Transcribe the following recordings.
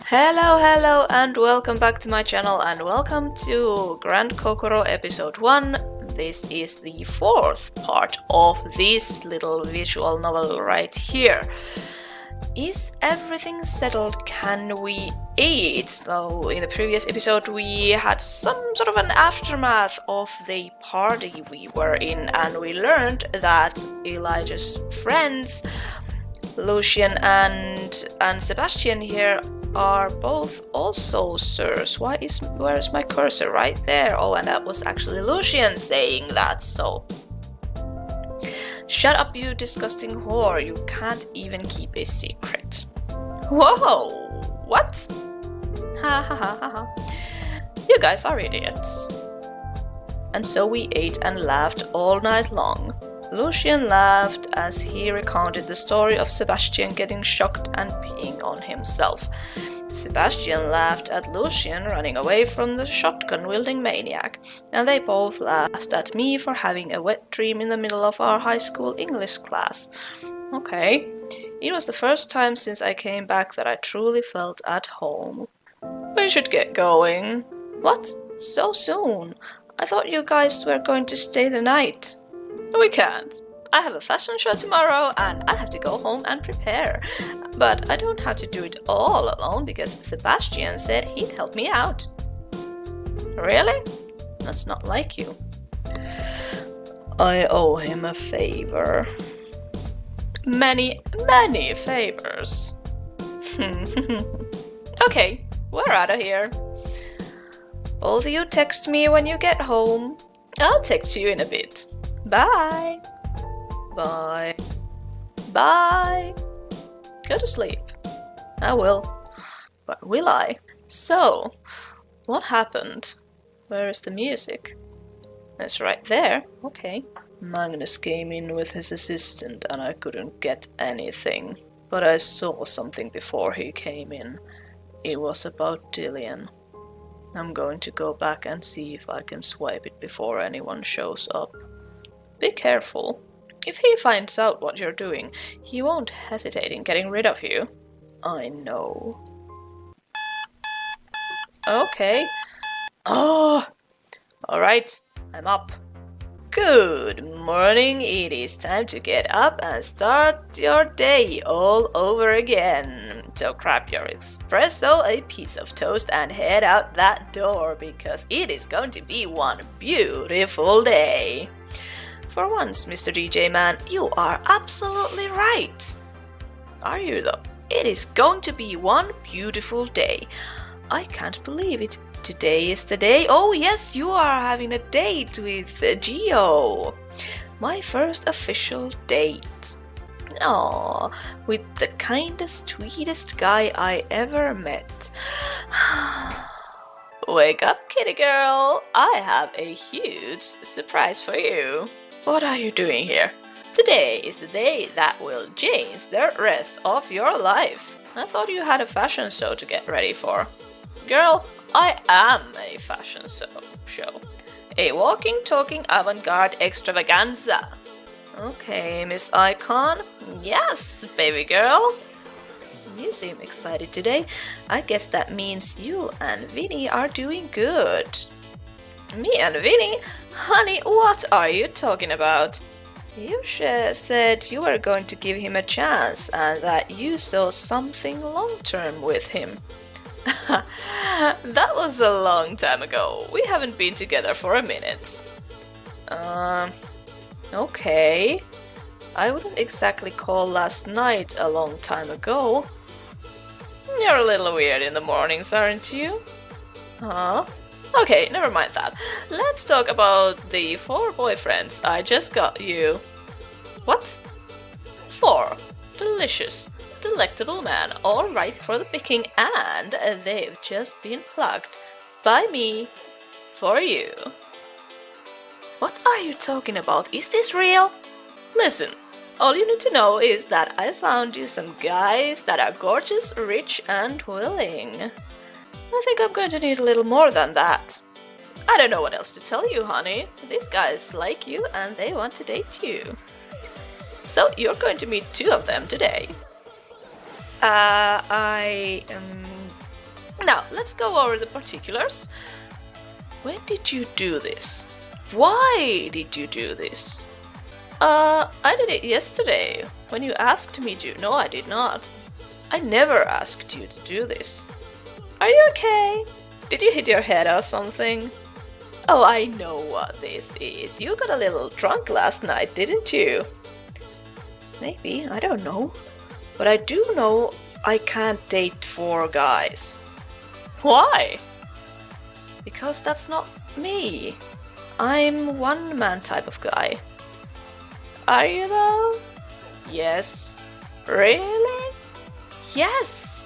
Hello, and welcome back to my channel, and welcome to Grand Kokoro episode 1. This is the fourth part of this little visual novel right here. Is everything settled? Can we eat? So in the previous episode we had some sort of an aftermath of the party we were in, and we learned that Elijah's friends, Lucian and Sebastian here, are both also sirs. Where's my cursor? Right there. Oh, and that was actually Lucian saying that, so shut up, you disgusting whore. You can't even keep a secret. Whoa! What? Ha ha ha ha ha. You guys are idiots. And so we ate and laughed all night long. Lucian laughed as he recounted the story of Sebastian getting shocked and peeing on himself. Sebastian laughed at Lucian running away from the shotgun-wielding maniac, and they both laughed at me for having a wet dream in the middle of our high school English class. Okay, it was the first time since I came back that I truly felt at home. We should get going. What? So soon? I thought you guys were going to stay the night. We can't. I have a fashion show tomorrow and I have to go home and prepare. But I don't have to do it all alone because Sebastian said he'd help me out. Really? That's not like you. I owe him a favor. Many favors. Okay, we're out of here. Both of you text me when you get home. I'll text you in a bit. Bye. Bye. Bye. Go to sleep. I will. But will I? So, what happened? Where is the music? It's right there. Okay. Magnus came in with his assistant and I couldn't get anything. But I saw something before he came in. It was about Dillian. I'm going to go back and see if I can swipe it before anyone shows up. Be careful. If he finds out what you're doing, he won't hesitate in getting rid of you. I know. Okay. Oh! Alright, I'm up. Good morning, it is time to get up and start your day all over again. So grab your espresso, a piece of toast, and head out that door because it is going to be one beautiful day. For once, Mr. DJ Man, you are absolutely right. Are you though? It is going to be one beautiful day. I can't believe it. Today is the day. Oh yes, you are having a date with Gio. My first official date. Aww, with the kindest, sweetest guy I ever met. Wake up, kitty girl. I have a huge surprise for you. What are you doing here? Today is the day that will change the rest of your life. I thought you had a fashion show to get ready for. Girl, I am a fashion show. A walking, talking avant-garde extravaganza. Okay, Miss Icon. Yes, baby girl. You seem excited today. I guess that means you and Vinny are doing good. Me and Vinny? Honey, what are you talking about? You said you were going to give him a chance and that you saw something long-term with him. That was a long time ago. We haven't been together for a minute. Okay. I wouldn't exactly call last night a long time ago. You're a little weird in the mornings, aren't you? Huh? Okay, never mind that. Let's talk about the 4 boyfriends I just got you. What? 4. Delicious, delectable men, all ripe for the picking, and they've just been plucked by me for you. What are you talking about? Is this real? Listen, all you need to know is that I found you some guys that are gorgeous, rich, and willing. I think I'm going to need a little more than that. I don't know what else to tell you, honey. These guys like you and they want to date you. So you're going to meet 2 of them today. Now, let's go over the particulars. When did you do this? Why did you do this? I did it yesterday, when you asked me to. No, I did not. I never asked you to do this. Are you okay? Did you hit your head or something? Oh, I know what this is. You got a little drunk last night, didn't you? Maybe, I don't know. But I do know I can't date 4 guys. Why? Because that's not me. I'm one-man type of guy. Are you though? Yes. Really? Yes!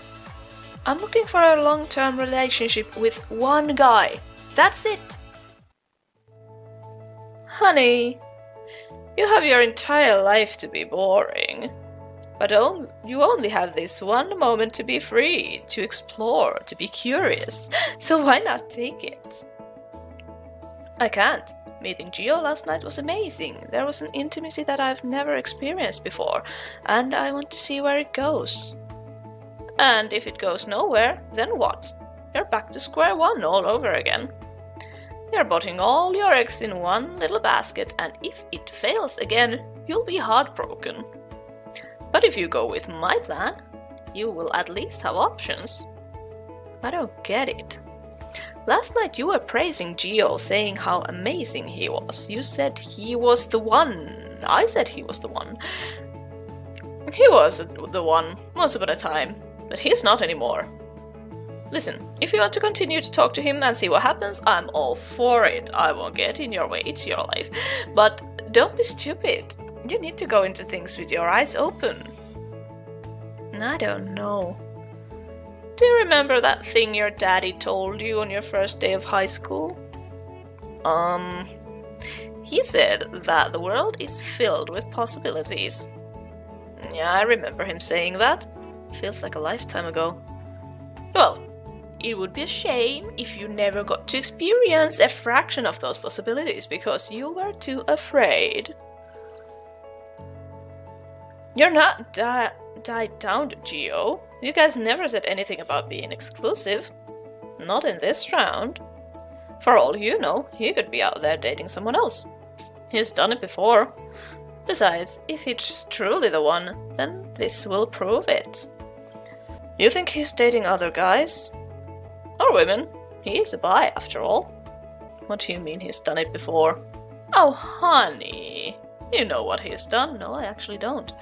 I'm looking for a long-term relationship with 1 guy. That's it. Honey, you have your entire life to be boring. But you only have this one moment to be free, to explore, to be curious. So why not take it? I can't. Meeting Gio last night was amazing. There was an intimacy that I've never experienced before, and I want to see where it goes. And if it goes nowhere, then what? You're back to square one all over again. You're putting all your eggs in one little basket, and if it fails again, you'll be heartbroken. But if you go with my plan, you will at least have options. I don't get it. Last night you were praising Gio, saying how amazing he was. You said he was the one. I said he was the one. He was the one once upon a time, but he's not anymore. Listen, if you want to continue to talk to him and see what happens, I'm all for it. I won't get in your way, it's your life. But don't be stupid. You need to go into things with your eyes open. I don't know. Do you remember that thing your daddy told you on your first day of high school? He said that the world is filled with possibilities. Yeah, I remember him saying that. Feels like a lifetime ago. Well, it would be a shame if you never got to experience a fraction of those possibilities because you were too afraid. You're not tied down to Gio. You guys never said anything about being exclusive. Not in this round. For all you know, he could be out there dating someone else. He's done it before. Besides, if he's truly the one, then this will prove it. You think he's dating other guys? Or women? He's a bi, after all. What do you mean he's done it before? Oh, honey. You know what he's done. No, I actually don't.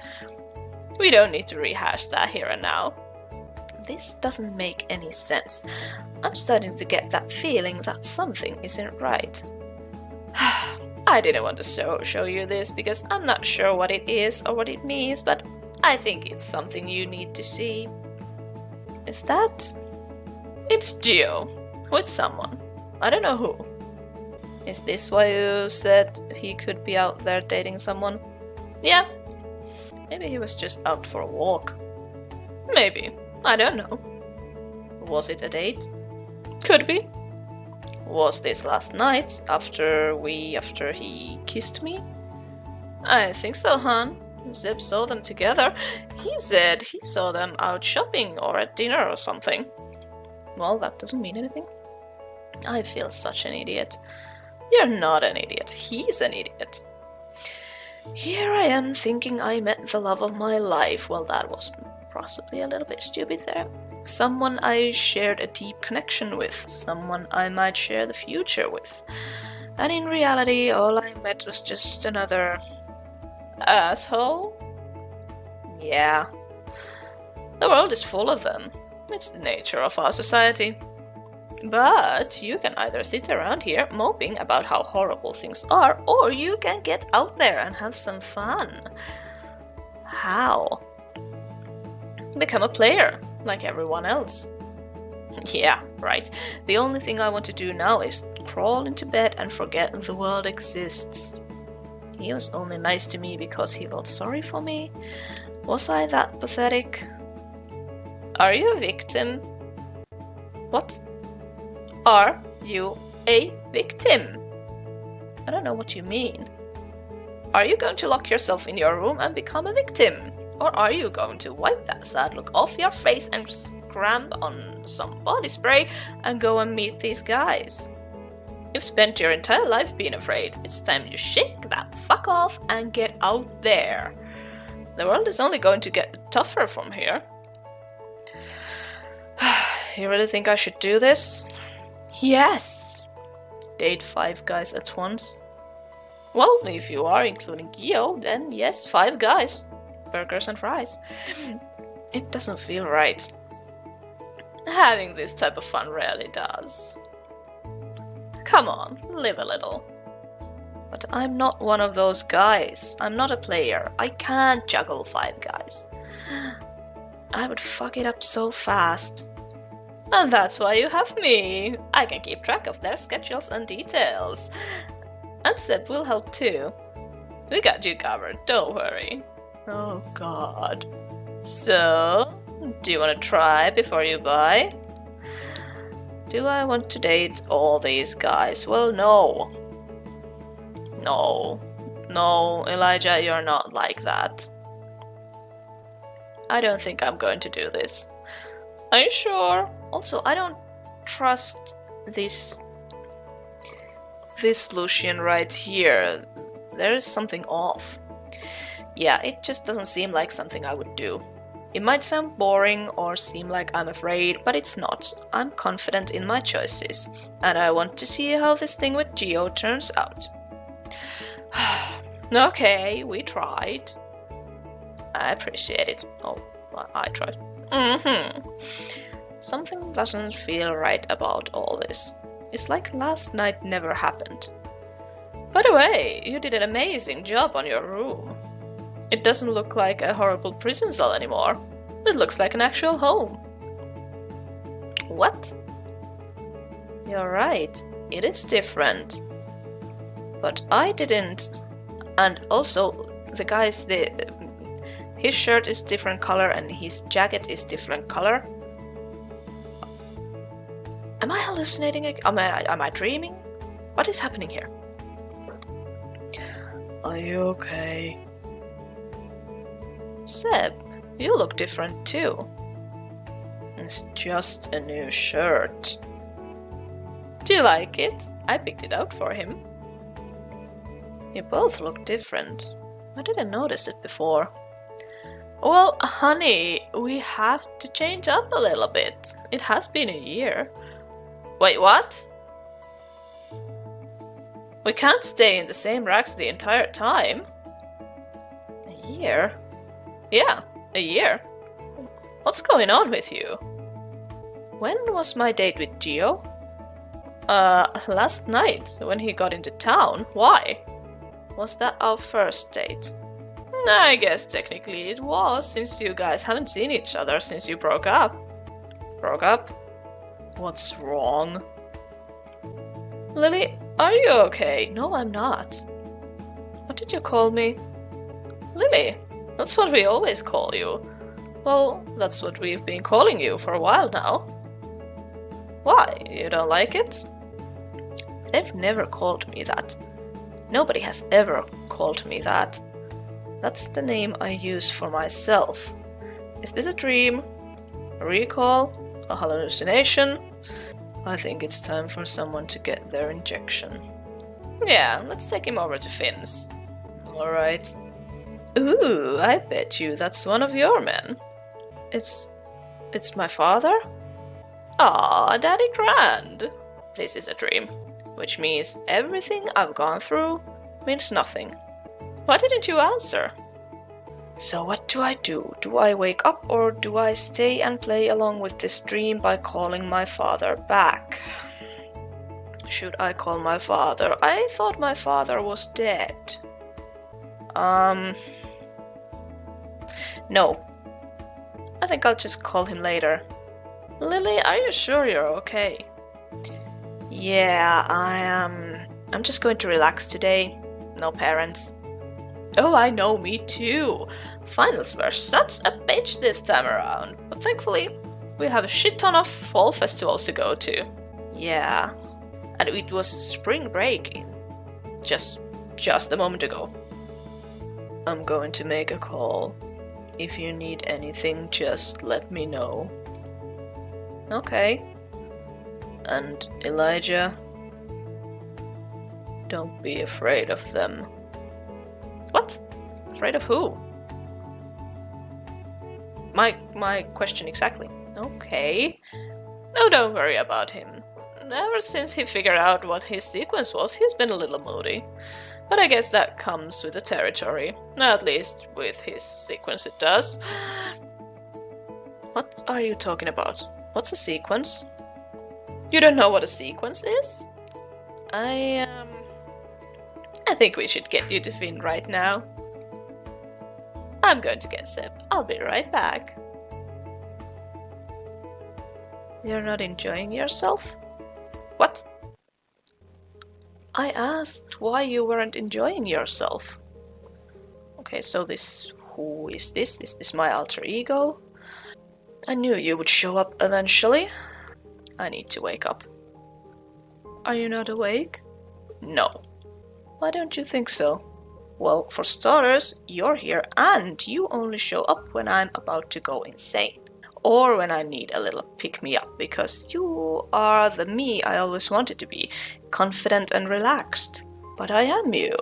We don't need to rehash that here and now. This doesn't make any sense. I'm starting to get that feeling that something isn't right. I didn't want to show you this because I'm not sure what it is or what it means, but I think it's something you need to see. Is that... It's Gio. With someone. I don't know who. Is this why you said he could be out there dating someone? Yeah. Maybe he was just out for a walk. Maybe. I don't know. Was it a date? Could be. Was this last night, after he kissed me? I think so, hon. Zeb saw them together. He said he saw them out shopping or at dinner or something. Well, that doesn't mean anything. I feel such an idiot. You're not an idiot. He's an idiot. Here I am thinking I met the love of my life. Well, that was possibly a little bit stupid there. Someone I shared a deep connection with. Someone I might share the future with. And in reality, all I met was just another... asshole? Yeah. The world is full of them. It's the nature of our society. But you can either sit around here moping about how horrible things are, or you can get out there and have some fun. How? Become a player, like everyone else. Yeah, right. The only thing I want to do now is crawl into bed and forget the world exists. He was only nice to me because he felt sorry for me. Was I that pathetic? Are you a victim? What? Are you a victim? I don't know what you mean. Are you going to lock yourself in your room and become a victim? Or are you going to wipe that sad look off your face and scram on some body spray and go and meet these guys. You've spent your entire life being afraid. It's time you shake that fuck off and get out there. The world is only going to get tougher from here. You really think I should do this? Yes! Date 5 guys at once? Well, if you are including Gio, then yes, 5 guys. Burgers and fries. It doesn't feel right. Having this type of fun rarely does. Come on, live a little. But I'm not one of those guys. I'm not a player. I can't juggle 5 guys. I would fuck it up so fast. And that's why you have me. I can keep track of their schedules and details. And Seb will help too. We got you covered, don't worry. Oh god. So, do you want to try before you buy? Do I want to date all these guys? Well, no. No, Elijah, you're not like that. I don't think I'm going to do this. Are you sure? Also, I don't trust this Lucian right here. There is something off. Yeah, it just doesn't seem like something I would do. It might sound boring or seem like I'm afraid, but it's not. I'm confident in my choices, and I want to see how this thing with Gio turns out. Okay, we tried. I appreciate it. Oh, I tried. Something doesn't feel right about all this. It's like last night never happened. By the way, you did an amazing job on your room. It doesn't look like a horrible prison cell anymore. It looks like an actual home. What? You're right, it is different. But I didn't. And also, the guy's his shirt is different color and his jacket is different color. Am I hallucinating? Am I dreaming? What is happening here? Are you okay? Seb, you look different too. It's just a new shirt. Do you like it? I picked it out for him. You both look different. I didn't notice it before. Well, honey, we have to change up a little bit. It has been a year. Wait, what? We can't stay in the same racks the entire time. A year? Yeah, a year. What's going on with you? When was my date with Gio? Last night, when he got into town. Why? Was that our first date? I guess technically it was, since you guys haven't seen each other since you broke up. Broke up? What's wrong? Lily, are you okay? No, I'm not. What did you call me? Lily, that's what we always call you. Well, that's what we've been calling you for a while now. Why? You don't like it? They've never called me that. Nobody has ever called me that. That's the name I use for myself. Is this a dream? A recall? A hallucination? I think it's time for someone to get their injection. Yeah, let's take him over to Finn's. Alright. Ooh, I bet you that's one of your men. It's my father? Aw, Daddy Grand. This is a dream, which means everything I've gone through means nothing. Why didn't you answer? So what do I do? Do I wake up or do I stay and play along with this dream by calling my father back? Should I call my father? I thought my father was dead. No. I think I'll just call him later. Lily, are you sure you're okay? Yeah, I am. I'm just going to relax today. No parents. Oh, I know, me too. Finals were such a bitch this time around, but thankfully we have a shit ton of fall festivals to go to. Yeah, and it was spring break just a moment ago. I'm going to make a call. If you need anything, just let me know. Okay. And Elijah? Don't be afraid of them. What? Afraid of who? My question exactly. Okay. No, don't worry about him. Ever since he figured out what his sequence was, he's been a little moody. But I guess that comes with the territory. At least with his sequence it does. What are you talking about? What's a sequence? You don't know what a sequence is? I think we should get you to Finn right now. I'm going to get Seb. I'll be right back. You're not enjoying yourself? What? I asked why you weren't enjoying yourself. Okay, so who is this? Is this my alter ego? I knew you would show up eventually. I need to wake up. Are you not awake? No. Why don't you think so? Well, for starters, you're here and you only show up when I'm about to go insane. Or when I need a little pick-me-up, because you are the me I always wanted to be, confident and relaxed. But I am you.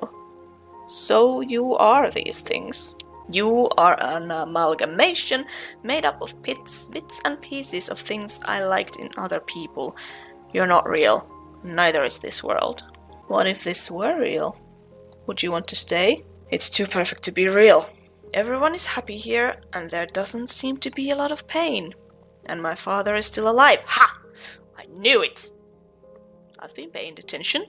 So you are these things. You are an amalgamation made up of bits and pieces of things I liked in other people. You're not real. Neither is this world. What if this were real? Would you want to stay? It's too perfect to be real. Everyone is happy here, and there doesn't seem to be a lot of pain. And my father is still alive. Ha! I knew it! I've been paying attention.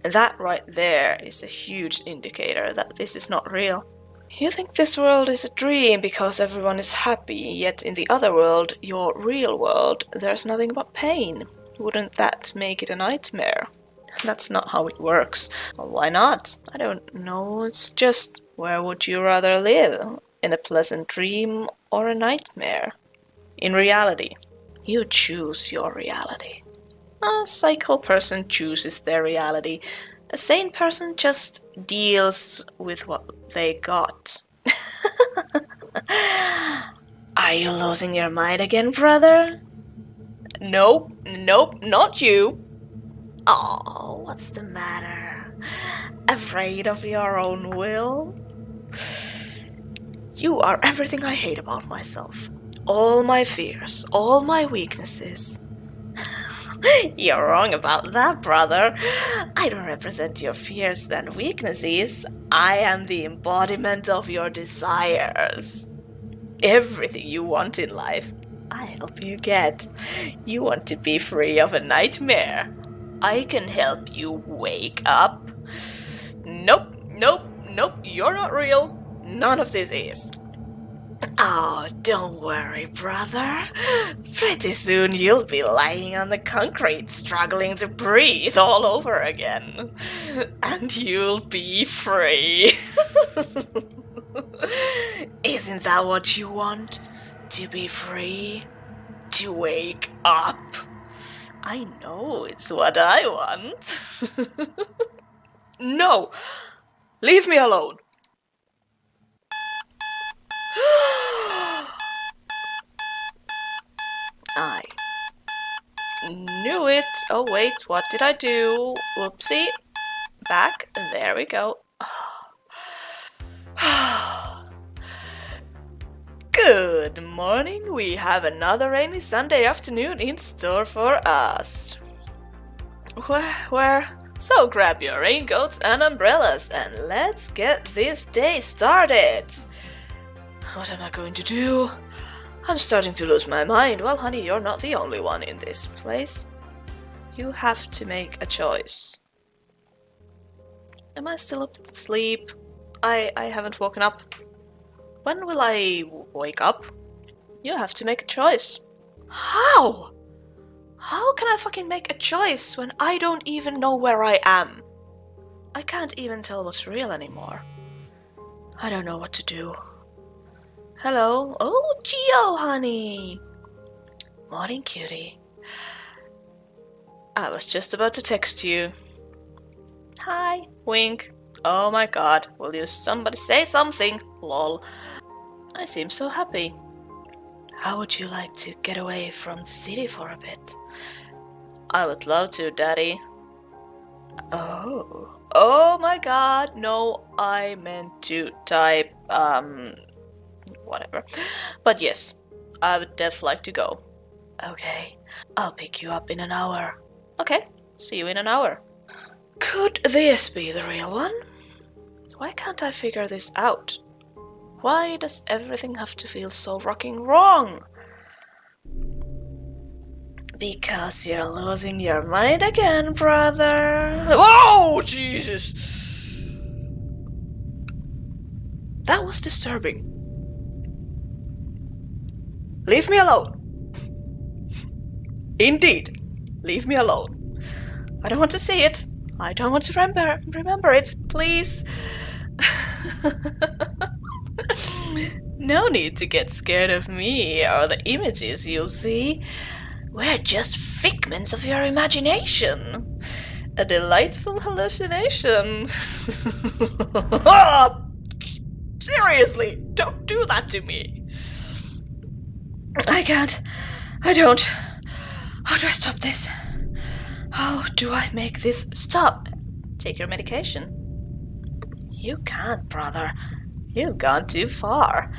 That right there is a huge indicator that this is not real. You think this world is a dream because everyone is happy, yet in the other world, your real world, there's nothing but pain. Wouldn't that make it a nightmare? That's not how it works. Well, why not? I don't know, it's just, where would you rather live? In a pleasant dream or a nightmare? In reality. You choose your reality. A psycho person chooses their reality. A sane person just deals with what they got. Are you losing your mind again, brother? Nope, not you. Oh, what's the matter? Afraid of your own will? You are everything I hate about myself. All my fears, all my weaknesses. You're wrong about that, brother. I don't represent your fears and weaknesses. I am the embodiment of your desires. Everything you want in life, I help you get. You want to be free of a nightmare. I can help you wake up. Nope, you're not real. None of this is. Oh, don't worry, brother. Pretty soon you'll be lying on the concrete, struggling to breathe all over again. And you'll be free. Isn't that what you want? To be free? To wake up? I know it's what I want. No! Leave me alone! I knew it. Oh wait, what did I do? Whoopsie. Back. There we go. Good morning. We have another rainy Sunday afternoon in store for us. Where? So grab your raincoats and umbrellas and let's get this day started. What am I going to do? I'm starting to lose my mind. Well, honey, you're not the only one in this place. You have to make a choice. Am I still asleep? I haven't woken up. When will I wake up? You have to make a choice. How? How can I fucking make a choice when I don't even know where I am? I can't even tell what's real anymore. I don't know what to do. Hello? Oh, Gio, honey! Morning, cutie. I was just about to text you. Hi, wink. Oh my god, will you somebody say something? Lol. I seem so happy. How would you like to get away from the city for a bit? I would love to, Daddy. Oh my god, no, I meant to type, whatever. But yes, I would definitely like to go. Okay, I'll pick you up in an hour. Okay, see you in an hour. Could this be the real one? Why can't I figure this out? Why does everything have to feel so fucking wrong? Because you're losing your mind again, brother. Oh, Jesus! That was disturbing. Leave me alone. Indeed, leave me alone. I don't want to see it. I don't want to remember it, please. No need to get scared of me or the images you'll see. We're just figments of your imagination. A delightful hallucination. Seriously, don't do that to me. I can't. I don't. How do I stop this? How do I make this stop? Take your medication. You can't, brother. You've gone too far.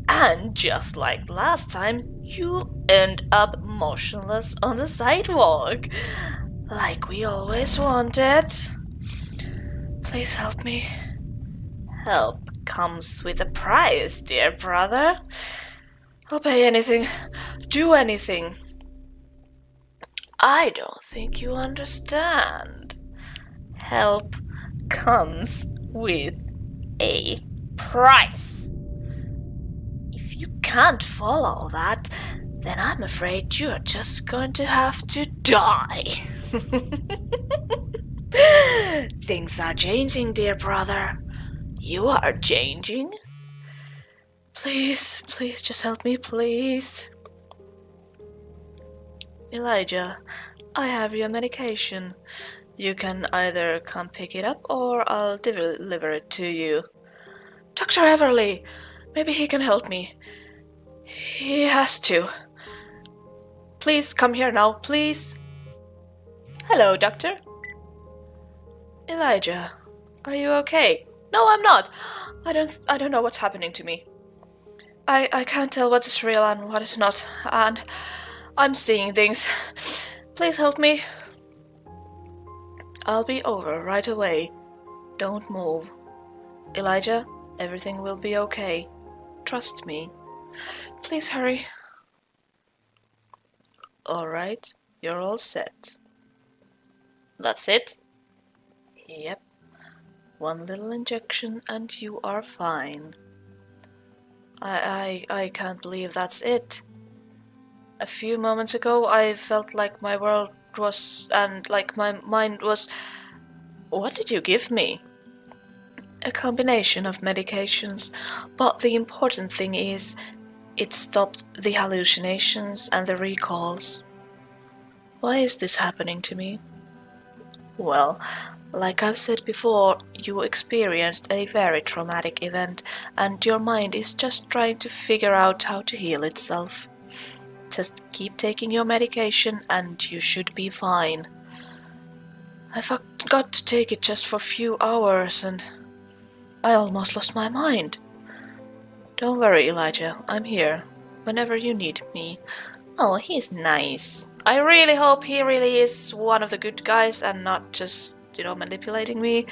And just like last time, you'll end up motionless on the sidewalk. Like we always wanted. Please help me. Help comes with a price, dear brother. I'll pay anything. Do anything. I don't think you understand. Help comes with a price. If you can't follow that, then I'm afraid you're just going to have to die. Things are changing, dear brother. You are changing. Please, please, just help me, please. Elijah, I have your medication. You can either come pick it up or I'll deliver it to you. Dr. Everly, maybe he can help me. He has to. Please come here now, please. Hello, doctor. Elijah, are you okay? No, I'm not. I don't know what's happening to me. I can't tell what is real and what is not, and I'm seeing things. Please help me. I'll be over right away. Don't move. Elijah, everything will be okay. Trust me. Please hurry. Alright, you're all set. That's it? Yep. One little injection and you are fine. I can't believe that's it. A few moments ago I felt like my world was, and like my mind was... What did you give me? A combination of medications, but the important thing is it stopped the hallucinations and the recalls. Why is this happening to me? Well, like I've said before, you experienced a very traumatic event and your mind is just trying to figure out how to heal itself. Just keep taking your medication and you should be fine. I forgot to take it just for a few hours and I almost lost my mind. Don't worry, Elijah, I'm here whenever you need me. Oh, he's nice. I really hope he really is one of the good guys and not just, manipulating me.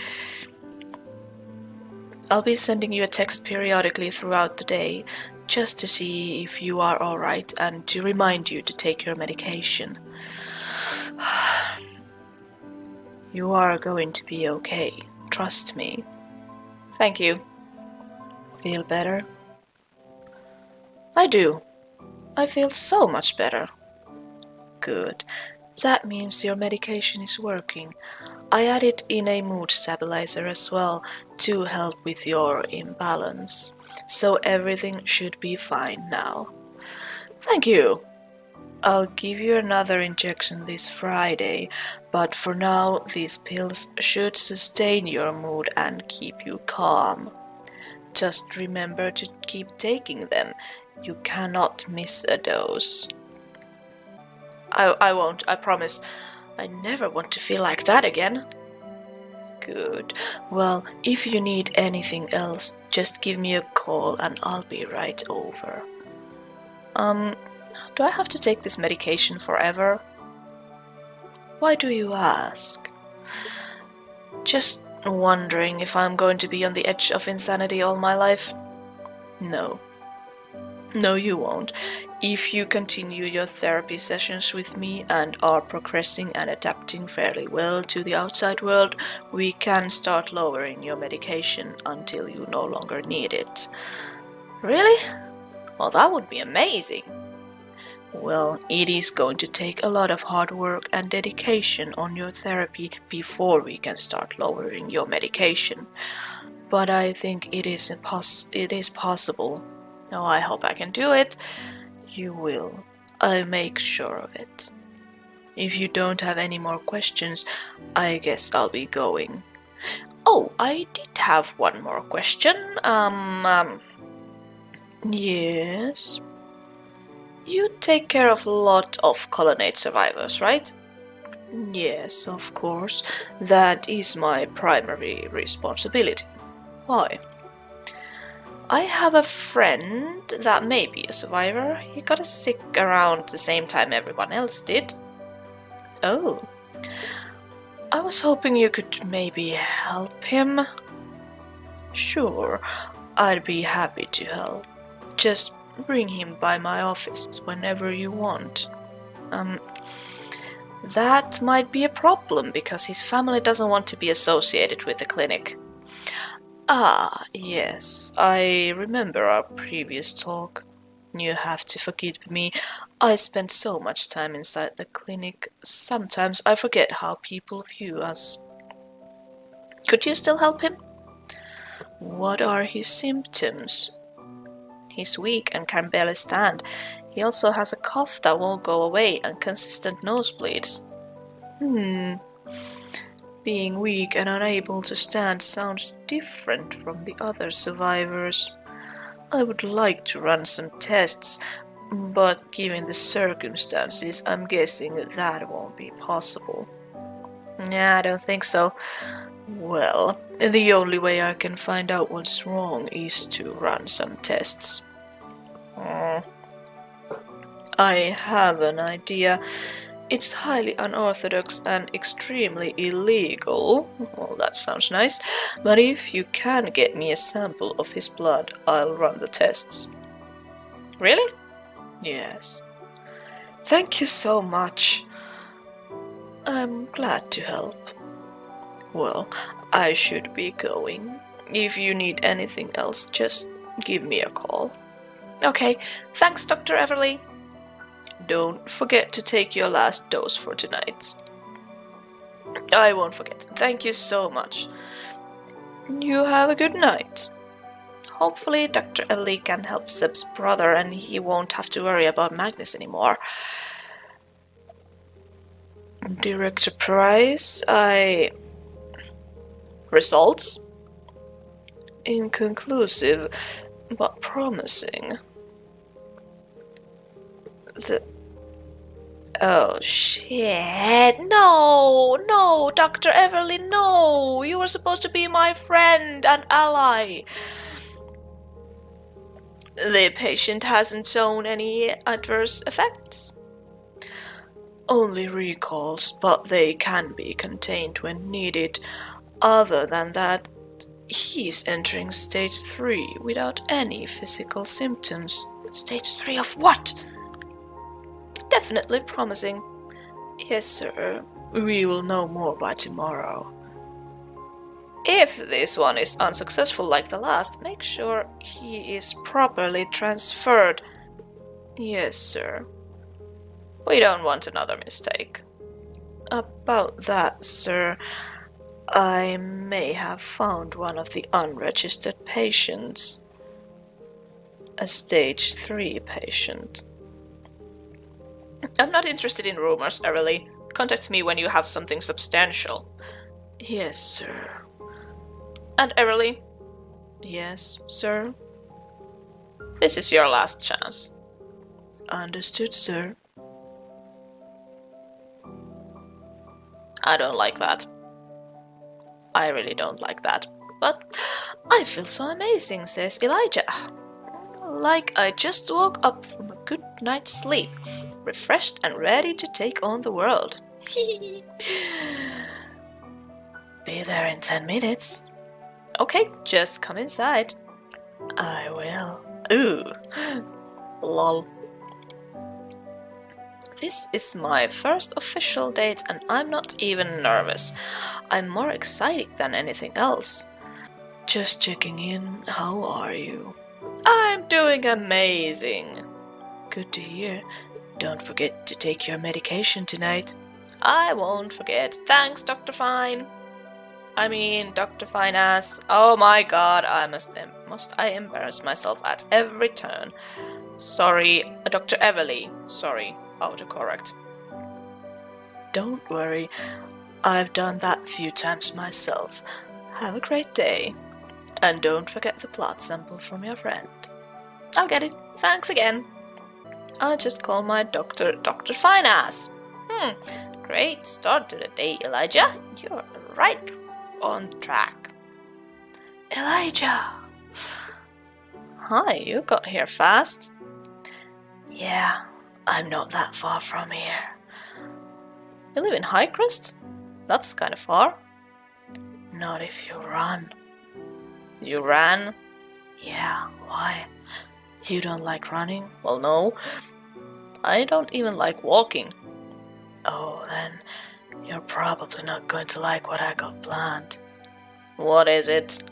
I'll be sending you a text periodically throughout the day, just to see if you are alright and to remind you to take your medication. You are going to be okay. Trust me. Thank you. Feel better? I do. I feel so much better. Good. That means your medication is working. I added in a mood stabilizer as well to help with your imbalance. So everything should be fine now. Thank you. I'll give you another injection this Friday, but for now these pills should sustain your mood and keep you calm. Just remember to keep taking them. You cannot miss a dose. I won't, I promise. I never want to feel like that again. Good. Well, if you need anything else, just give me a call and I'll be right over. Do I have to take this medication forever? Why do you ask? Just wondering if I'm going to be on the edge of insanity all my life. No. No, you won't. If you continue your therapy sessions with me and are progressing and adapting fairly well to the outside world, we can start lowering your medication until you no longer need it. Really? Well, that would be amazing. Well, it is going to take a lot of hard work and dedication on your therapy before we can start lowering your medication. But I think it is possible. Now, I hope I can do it. You will. I'll make sure of it. If you don't have any more questions, I guess I'll be going. Oh, I did have one more question. Yes? You take care of a lot of Colonnade survivors, right? Yes, of course. That is my primary responsibility. Why? I have a friend that may be a survivor. He got sick around the same time everyone else did. Oh. I was hoping you could maybe help him. Sure, I'd be happy to help. Just bring him by my office whenever you want. That might be a problem because his family doesn't want to be associated with the clinic. Ah, yes, I remember our previous talk. You have to forgive me. I spent so much time inside the clinic. Sometimes I forget how people view us. Could you still help him? What are his symptoms? He's weak and can barely stand. He also has a cough that won't go away and consistent nosebleeds. Being weak and unable to stand sounds different from the other survivors. I would like to run some tests, but given the circumstances, I'm guessing that won't be possible. Yeah, I don't think so. Well, the only way I can find out what's wrong is to run some tests. I have an idea. It's highly unorthodox and extremely illegal. Well, that sounds nice. But if you can get me a sample of his blood, I'll run the tests. Really? Yes. Thank you so much. I'm glad to help. Well, I should be going. If you need anything else, just give me a call. Okay, thanks, Dr. Everly. Don't forget to take your last dose for tonight. I won't forget. Thank you so much. You have a good night. Hopefully Dr. Everly can help Seb's brother and he won't have to worry about Magnus anymore. Director Price, Results? Inconclusive, but promising. Oh, shit. No, Dr. Everly, no. You were supposed to be my friend and ally. The patient hasn't shown any adverse effects. Only recalls, but they can be contained when needed. Other than that, he's entering stage 3 without any physical symptoms. Stage 3 of what? Definitely promising. Yes, sir. We will know more by tomorrow. If this one is unsuccessful like the last, make sure he is properly transferred. Yes, sir. We don't want another mistake. About that, sir, I may have found one of the unregistered patients. A stage 3 patient. I'm not interested in rumors, Everly. Contact me when you have something substantial. Yes, sir. And Everly? Yes, sir. This is your last chance. Understood, sir. I don't like that. I really don't like that. But I feel so amazing, says ReettaJ. Like I just woke up from a good night's sleep, refreshed and ready to take on the world. Be there in 10 minutes. Okay, just come inside. I will. Ooh. Lol. This is my first official date and I'm not even nervous. I'm more excited than anything else. Just checking in, how are you? I'm doing amazing. Good to hear. Don't forget to take your medication tonight. I won't forget. Thanks, Dr. Fine. I mean, Dr. Fine ass. Oh my god, must I embarrass myself at every turn. Sorry, Dr. Everly. Sorry, autocorrect. Don't worry, I've done that a few times myself. Have a great day. And don't forget the blood sample from your friend. I'll get it. Thanks again. I just called my doctor Dr. Fine ass. Great start to the day, ReettaJ. You're right on track. ReettaJ! Hi, you got here fast. Yeah, I'm not that far from here. You live in Highcrest? That's kind of far. Not if you run. You ran? Yeah, why? You don't like running? Well, no. I don't even like walking. Oh, then you're probably not going to like what I got planned. What is it?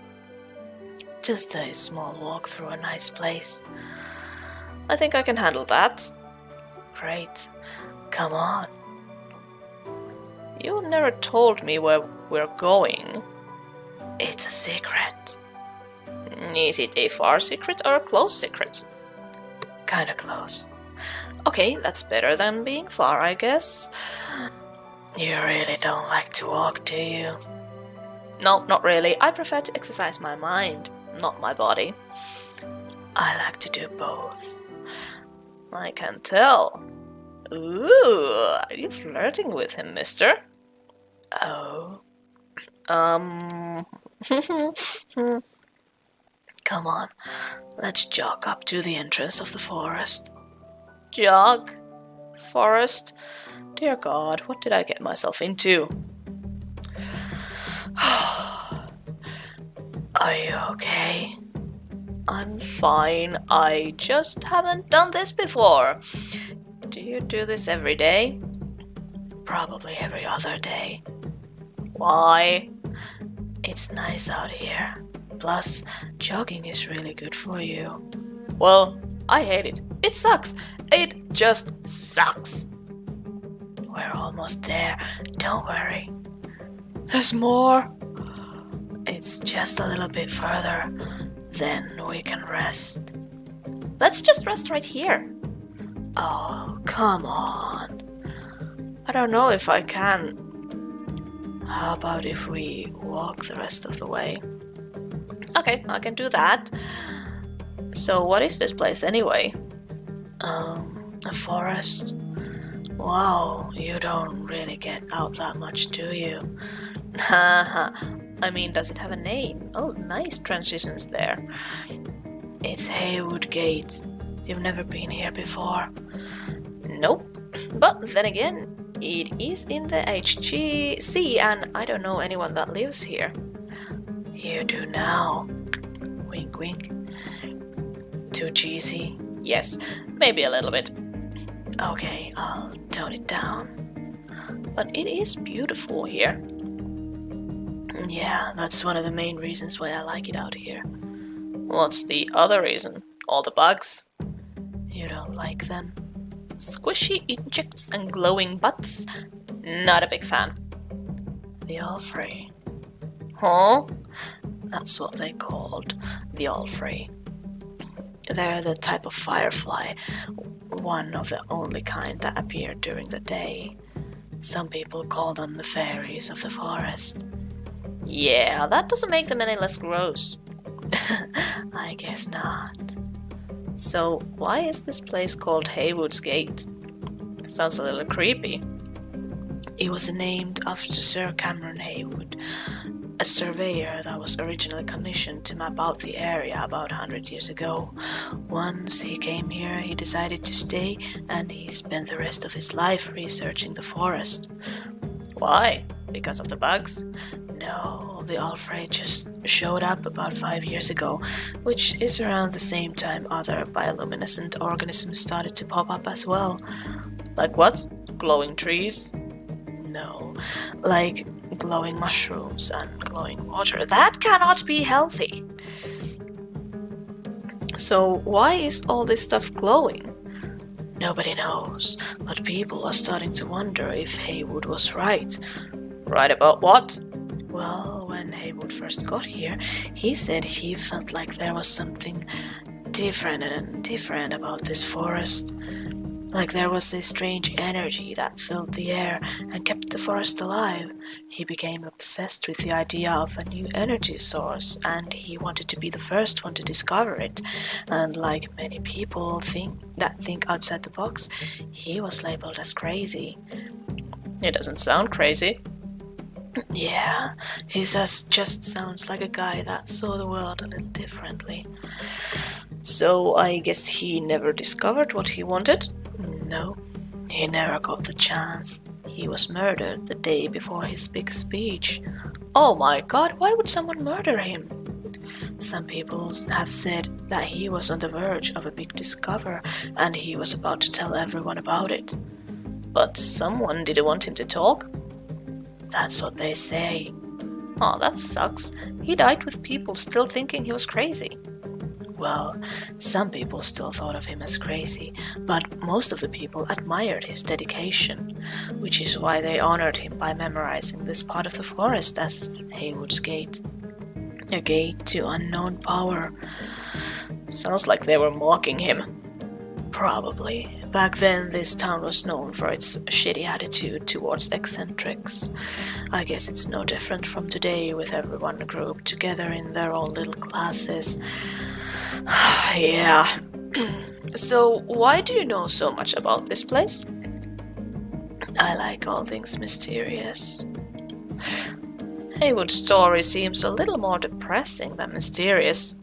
Just a small walk through a nice place. I think I can handle that. Great. Come on. You never told me where we're going. It's a secret. Is it a far secret or a close secret? Kinda close. Okay, that's better than being far, I guess. You really don't like to walk, do you? No, not really. I prefer to exercise my mind, not my body. I like to do both. I can tell. Ooh, are you flirting with him, mister? Oh. Come on, let's jog up to the entrance of the forest. Jog? Forest? Dear God, what did I get myself into? Are you okay? I'm fine. I just haven't done this before. Do you do this every day? Probably every other day. Why? It's nice out here. Plus, jogging is really good for you. Well, I hate it. It sucks. It just sucks. We're almost there. Don't worry. There's more. It's just a little bit further. Then we can rest. Let's just rest right here. Oh, come on. I don't know if I can. How about if we walk the rest of the way? Okay, I can do that. So what is this place anyway? A forest? Wow, you don't really get out that much, do you? Haha. I mean, does it have a name? Oh, nice transitions there. It's Haywood Gate. You've never been here before? Nope. But then again, it is in the HGC and I don't know anyone that lives here. You do now. Wink wink. Too cheesy? Yes, maybe a little bit. Okay, I'll tone it down. But it is beautiful here. Yeah, that's one of the main reasons why I like it out here. What's the other reason? All the bugs? You don't like them? Squishy insects and glowing butts? Not a big fan. The Allfrey. Huh? That's what they called the Allfrey. They're the type of firefly, one of the only kind that appear during the day. Some people call them the fairies of the forest. Yeah, that doesn't make them any less gross. I guess not. So, why is this place called Haywood's Gate? Sounds a little creepy. It was named after Sir Cameron Haywood, a surveyor that was originally commissioned to map out the area about 100 years ago. Once he came here, he decided to stay, and he spent the rest of his life researching the forest. Why? Because of the bugs? No, the Alfred just showed up about 5 years ago, which is around the same time other bioluminescent organisms started to pop up as well. Like what? Glowing trees? No, like glowing mushrooms and glowing water. That cannot be healthy! So why is all this stuff glowing? Nobody knows, but people are starting to wonder if Haywood was right. Right about what? Well, when Haywood first got here, he said he felt like there was something different about this forest. Like there was a strange energy that filled the air and kept the forest alive. He became obsessed with the idea of a new energy source, and he wanted to be the first one to discover it. And like many people think outside the box, he was labeled as crazy. It doesn't sound crazy. Yeah, he just sounds like a guy that saw the world a little differently. So I guess he never discovered what he wanted? No, he never got the chance. He was murdered the day before his big speech. Oh my god, why would someone murder him? Some people have said that he was on the verge of a big discovery and he was about to tell everyone about it. But someone didn't want him to talk? That's what they say. Oh, that sucks. He died with people still thinking he was crazy. Well, some people still thought of him as crazy, but most of the people admired his dedication, which is why they honored him by memorizing this part of the forest as Haywood's Gate. A gate to unknown power. Sounds like they were mocking him. Probably. Back then, this town was known for its shitty attitude towards eccentrics. I guess it's no different from today, with everyone grouped together in their own little classes. Yeah. So, why do you know so much about this place? I like all things mysterious. Haywood's story seems a little more depressing than mysterious.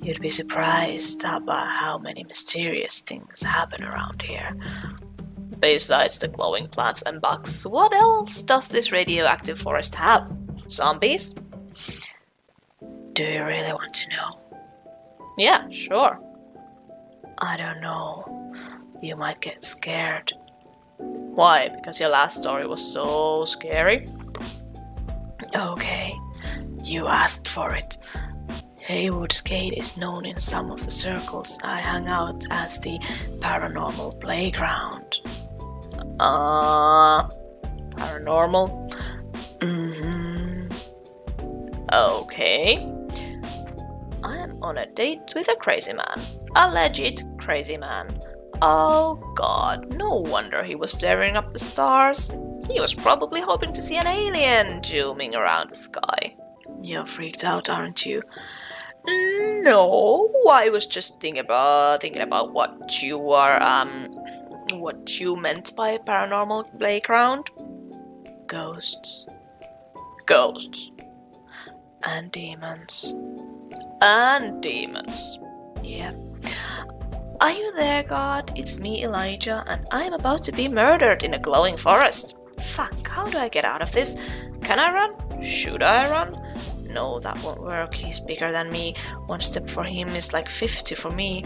You'd be surprised about how many mysterious things happen around here. Besides the glowing plants and bugs, what else does this radioactive forest have? Zombies? Do you really want to know? Yeah, sure. I don't know. You might get scared. Why? Because your last story was so scary? Okay, you asked for it. Haywood's Gate is known in some of the circles I hang out as the paranormal playground. Paranormal? Okay. I am on a date with a crazy man. A legit crazy man. Oh god, no wonder he was staring up the stars. He was probably hoping to see an alien zooming around the sky. You're freaked out, aren't you? No, I was just thinking about what you meant by paranormal playground. Ghosts. Ghosts. And demons. And demons. Yeah. Are you there, God? It's me, Elijah, and I'm about to be murdered in a glowing forest. Fuck, how do I get out of this? Can I run? Should I run? No, that won't work. He's bigger than me. One step for him is like 50 for me.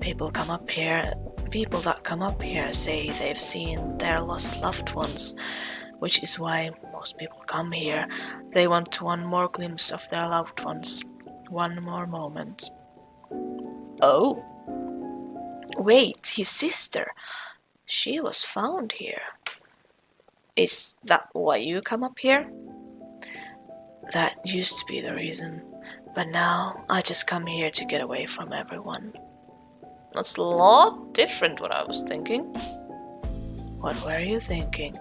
People that come up here say they've seen their lost loved ones, which is why most people come here. They want one more glimpse of their loved ones. One more moment. Oh. Wait, his sister. She was found here. Is that why you come up here? That used to be the reason, but now I just come here to get away from everyone. That's a lot different what I was thinking. What were you thinking?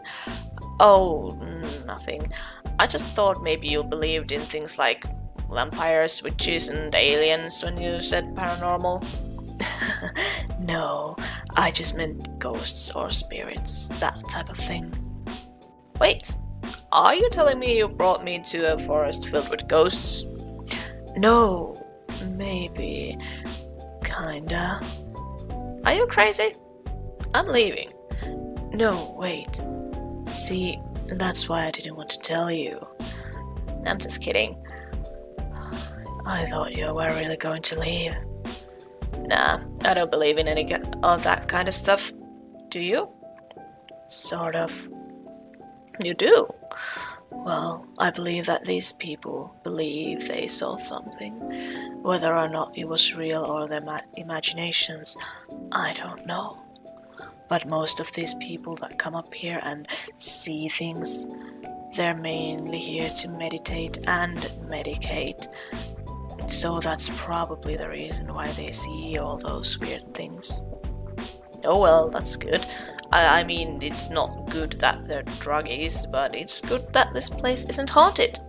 Oh, nothing. I just thought maybe you believed in things like vampires, witches, and aliens when you said paranormal. No, I just meant ghosts or spirits, that type of thing. Wait, are you telling me you brought me to a forest filled with ghosts? No, maybe. Kinda. Are you crazy? I'm leaving. No, wait. See, that's why I didn't want to tell you. I'm just kidding. I thought you were really going to leave. Nah, I don't believe in any of that kind of stuff. Do you? Sort of. You do? Well, I believe that these people believe they saw something. Whether or not it was real or their imaginations, I don't know. But most of these people that come up here and see things, they're mainly here to meditate and medicate. So that's probably the reason why they see all those weird things. Oh well, that's good. I mean, it's not good that they're druggies, but it's good that this place isn't haunted.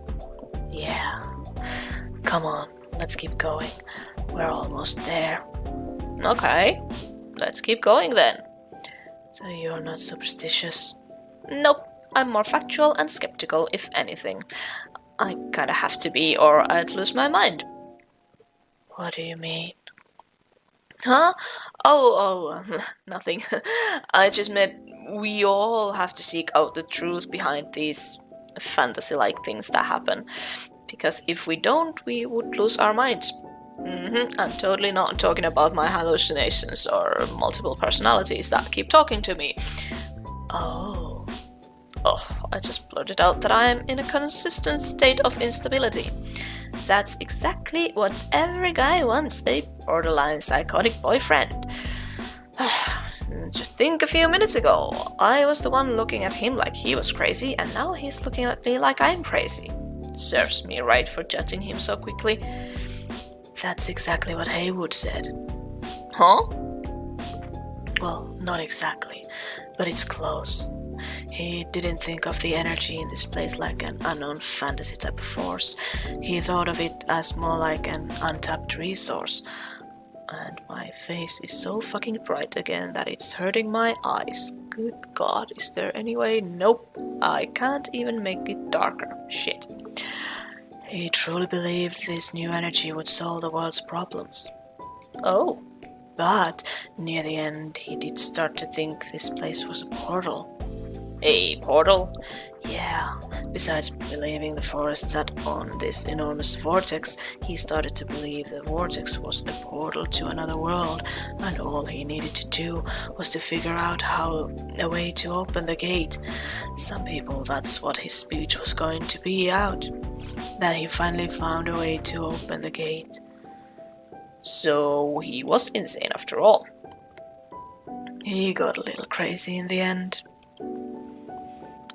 Yeah. Come on, let's keep going. We're almost there. Okay, let's keep going then. So you're not superstitious? Nope, I'm more factual and skeptical, if anything. I kinda have to be, or I'd lose my mind. What do you mean? Huh? Oh, nothing. I just meant we all have to seek out the truth behind these fantasy-like things that happen. Because if we don't, we would lose our minds. I'm totally not talking about my hallucinations or multiple personalities that keep talking to me. Oh, I just blurted out that I am in a consistent state of instability. That's exactly what every guy wants, a borderline psychotic boyfriend. Just think, a few minutes ago, I was the one looking at him like he was crazy, and now he's looking at me like I'm crazy. Serves me right for judging him so quickly. That's exactly what Haywood said. Huh? Well, not exactly, but it's close. He didn't think of the energy in this place like an unknown fantasy type of force. He thought of it as more like an untapped resource. And my face is so fucking bright again that it's hurting my eyes. Good God, is there any way? Nope, I can't even make it darker. Shit. He truly believed this new energy would solve the world's problems. Oh. But near the end, he did start to think this place was a portal. A portal? Yeah. Besides believing the forest sat on this enormous vortex, he started to believe the vortex was a portal to another world, and all he needed to do was to figure out a way to open the gate. Some people, that's what his speech was going to be out. That he finally found a way to open the gate. So he was insane after all. He got a little crazy in the end.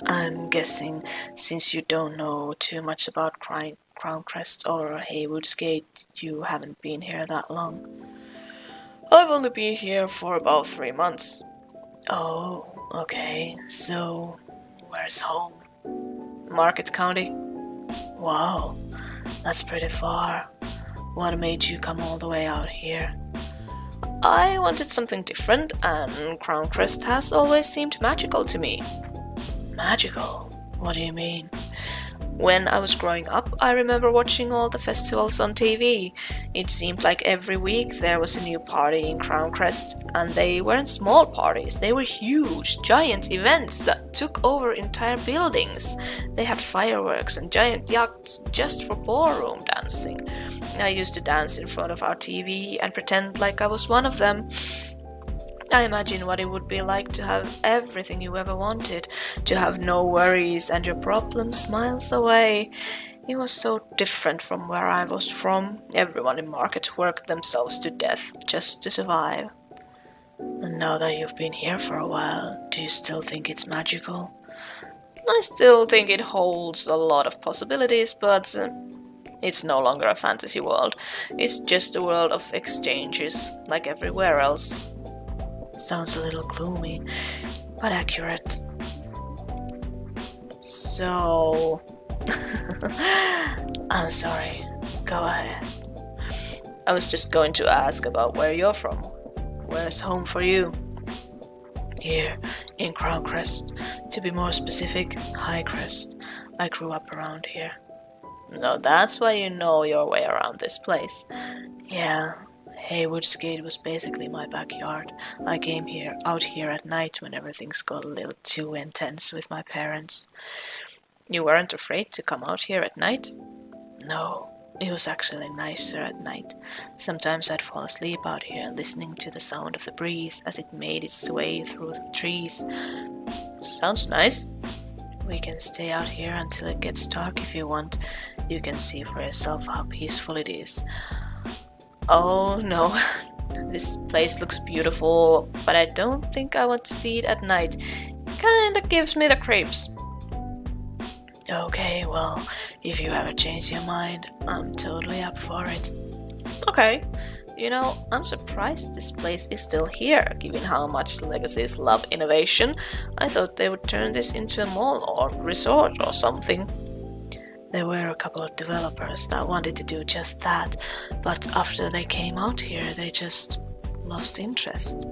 I'm guessing, since you don't know too much about Crown Crest or Haywood's Gate, you haven't been here that long. I've only been here for about 3 months. Oh, okay. So, where's home? Market County. Wow, that's pretty far. What made you come all the way out here? I wanted something different, and Crown Crest has always seemed magical to me. Magical? What do you mean? When I was growing up, I remember watching all the festivals on TV. It seemed like every week there was a new party in Crown Crest, and they weren't small parties, they were huge, giant events that took over entire buildings. They had fireworks and giant yachts just for ballroom dancing. I used to dance in front of our TV and pretend like I was one of them. I imagine what it would be like to have everything you ever wanted, to have no worries and your problems miles away. It was so different from where I was from. Everyone in Market worked themselves to death just to survive. And now that you've been here for a while, do you still think it's magical? I still think it holds a lot of possibilities, but it's no longer a fantasy world. It's just a world of exchanges, like everywhere else. Sounds a little gloomy, but accurate. So... I'm sorry. Go ahead. I was just going to ask about where you're from. Where's home for you? Here, in Crown Crest. To be more specific, High Crest. I grew up around here. No, that's why you know your way around this place. Yeah, Haywood's Gate was basically my backyard. I came out here at night when everything's got a little too intense with my parents. You weren't afraid to come out here at night? No, it was actually nicer at night. Sometimes I'd fall asleep out here listening to the sound of the breeze as it made its way through the trees. Sounds nice. We can stay out here until it gets dark if you want. You can see for yourself how peaceful it is. Oh no, this place looks beautiful, but I don't think I want to see it at night. Kinda gives me the creeps. Okay, well, if you ever change your mind, I'm totally up for it. Okay. You know, I'm surprised this place is still here, given how much legacies love innovation. I thought they would turn this into a mall or resort or something. There were a couple of developers that wanted to do just that, but after they came out here, they just lost interest.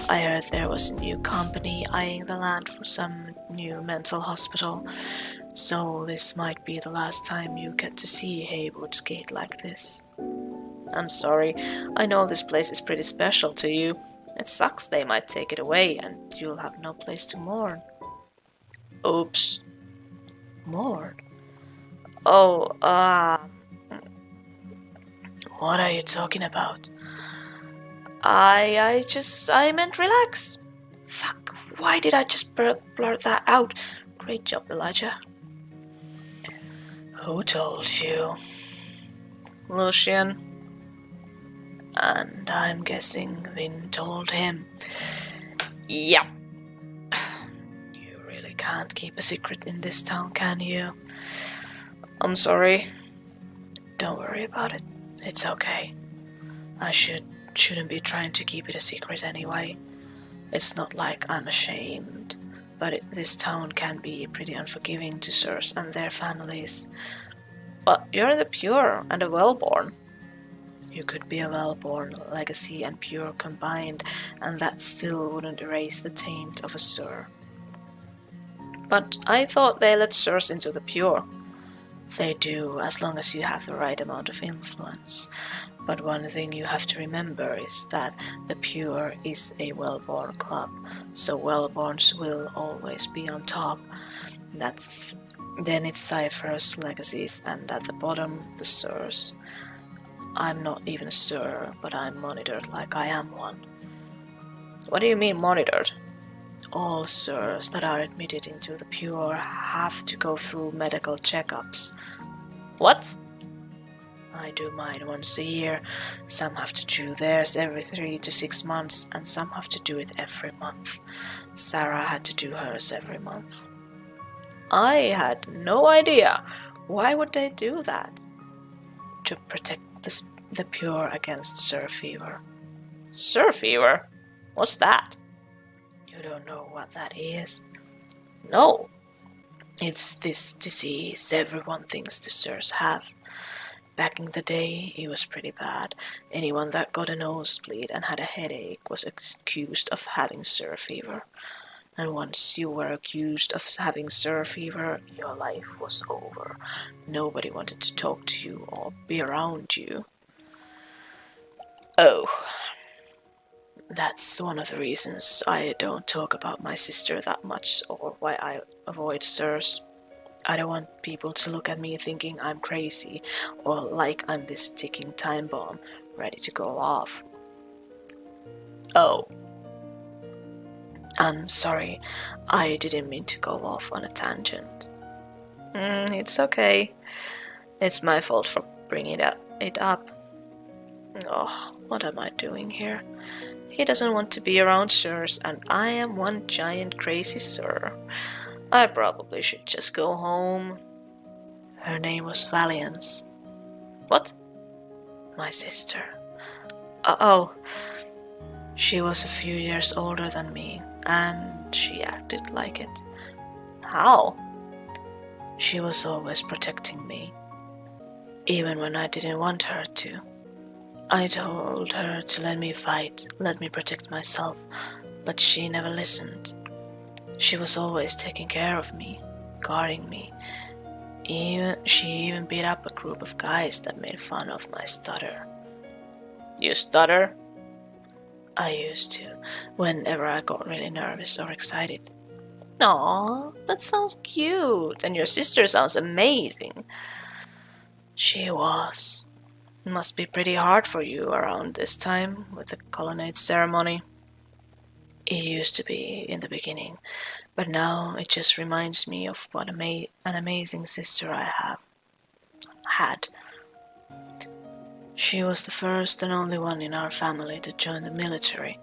I heard there was a new company eyeing the land for some new mental hospital, so this might be the last time you get to see Haywood's Gate like this. I'm sorry, I know this place is pretty special to you. It sucks they might take it away and you'll have no place to mourn. Oops. Mourn? Oh, what are you talking about? I meant relax. Fuck, why did I just blurt that out? Great job, Elijah. Who told you? Lucian. And I'm guessing Vin told him. Yeah. You really can't keep a secret in this town, can you? I'm sorry. Don't worry about it. It's okay. I shouldn't be trying to keep it a secret anyway. It's not like I'm ashamed, but this town can be pretty unforgiving to Sirs and their families. But you're the pure and the well-born. You could be a well-born, legacy and pure combined, and that still wouldn't erase the taint of a Sir. But I thought they let Sirs into the pure. They do, as long as you have the right amount of influence. But one thing you have to remember is that the pure is a well-born club, so well-borns will always be on top. Then it's ciphers, legacies, and at the bottom, the Sirs. I'm not even a Sir, but I'm monitored like I am one. What do you mean monitored? All Sirs that are admitted into the pure have to go through medical checkups. What? I do mine once a year. Some have to do theirs every 3 to 6 months, and some have to do it every month. Sarah had to do hers every month. I had no idea. Why would they do that? To protect the pure against Sir Fever. Sir Fever? What's that? You don't know what that is? No. It's this disease everyone thinks the Sirs have. Back in the day, it was pretty bad. Anyone that got a nosebleed and had a headache was accused of having Sir Fever. And once you were accused of having Sir Fever, your life was over. Nobody wanted to talk to you or be around you. Oh. That's one of the reasons I don't talk about my sister that much, or why I avoid Sirs. I don't want people to look at me thinking I'm crazy, or like I'm this ticking time bomb, ready to go off. Oh. I'm sorry, I didn't mean to go off on a tangent. It's okay. It's my fault for bringing it up. Oh, what am I doing here? He doesn't want to be around Sirs, and I am one giant crazy Sir. I probably should just go home. Her name was Valiance. What? My sister. Oh. She was a few years older than me, and she acted like it. How? She was always protecting me. even when I didn't want her to. I told her to let me fight, let me protect myself, but she never listened. She was always taking care of me, guarding me. She even beat up a group of guys that made fun of my stutter. You stutter? I used to, whenever I got really nervous or excited. Aw, that sounds cute, and your sister sounds amazing. She was. It must be pretty hard for you around this time with the Colonnade ceremony. It used to be in the beginning, but now it just reminds me of what an amazing sister I had. She was the first and only one in our family to join the military.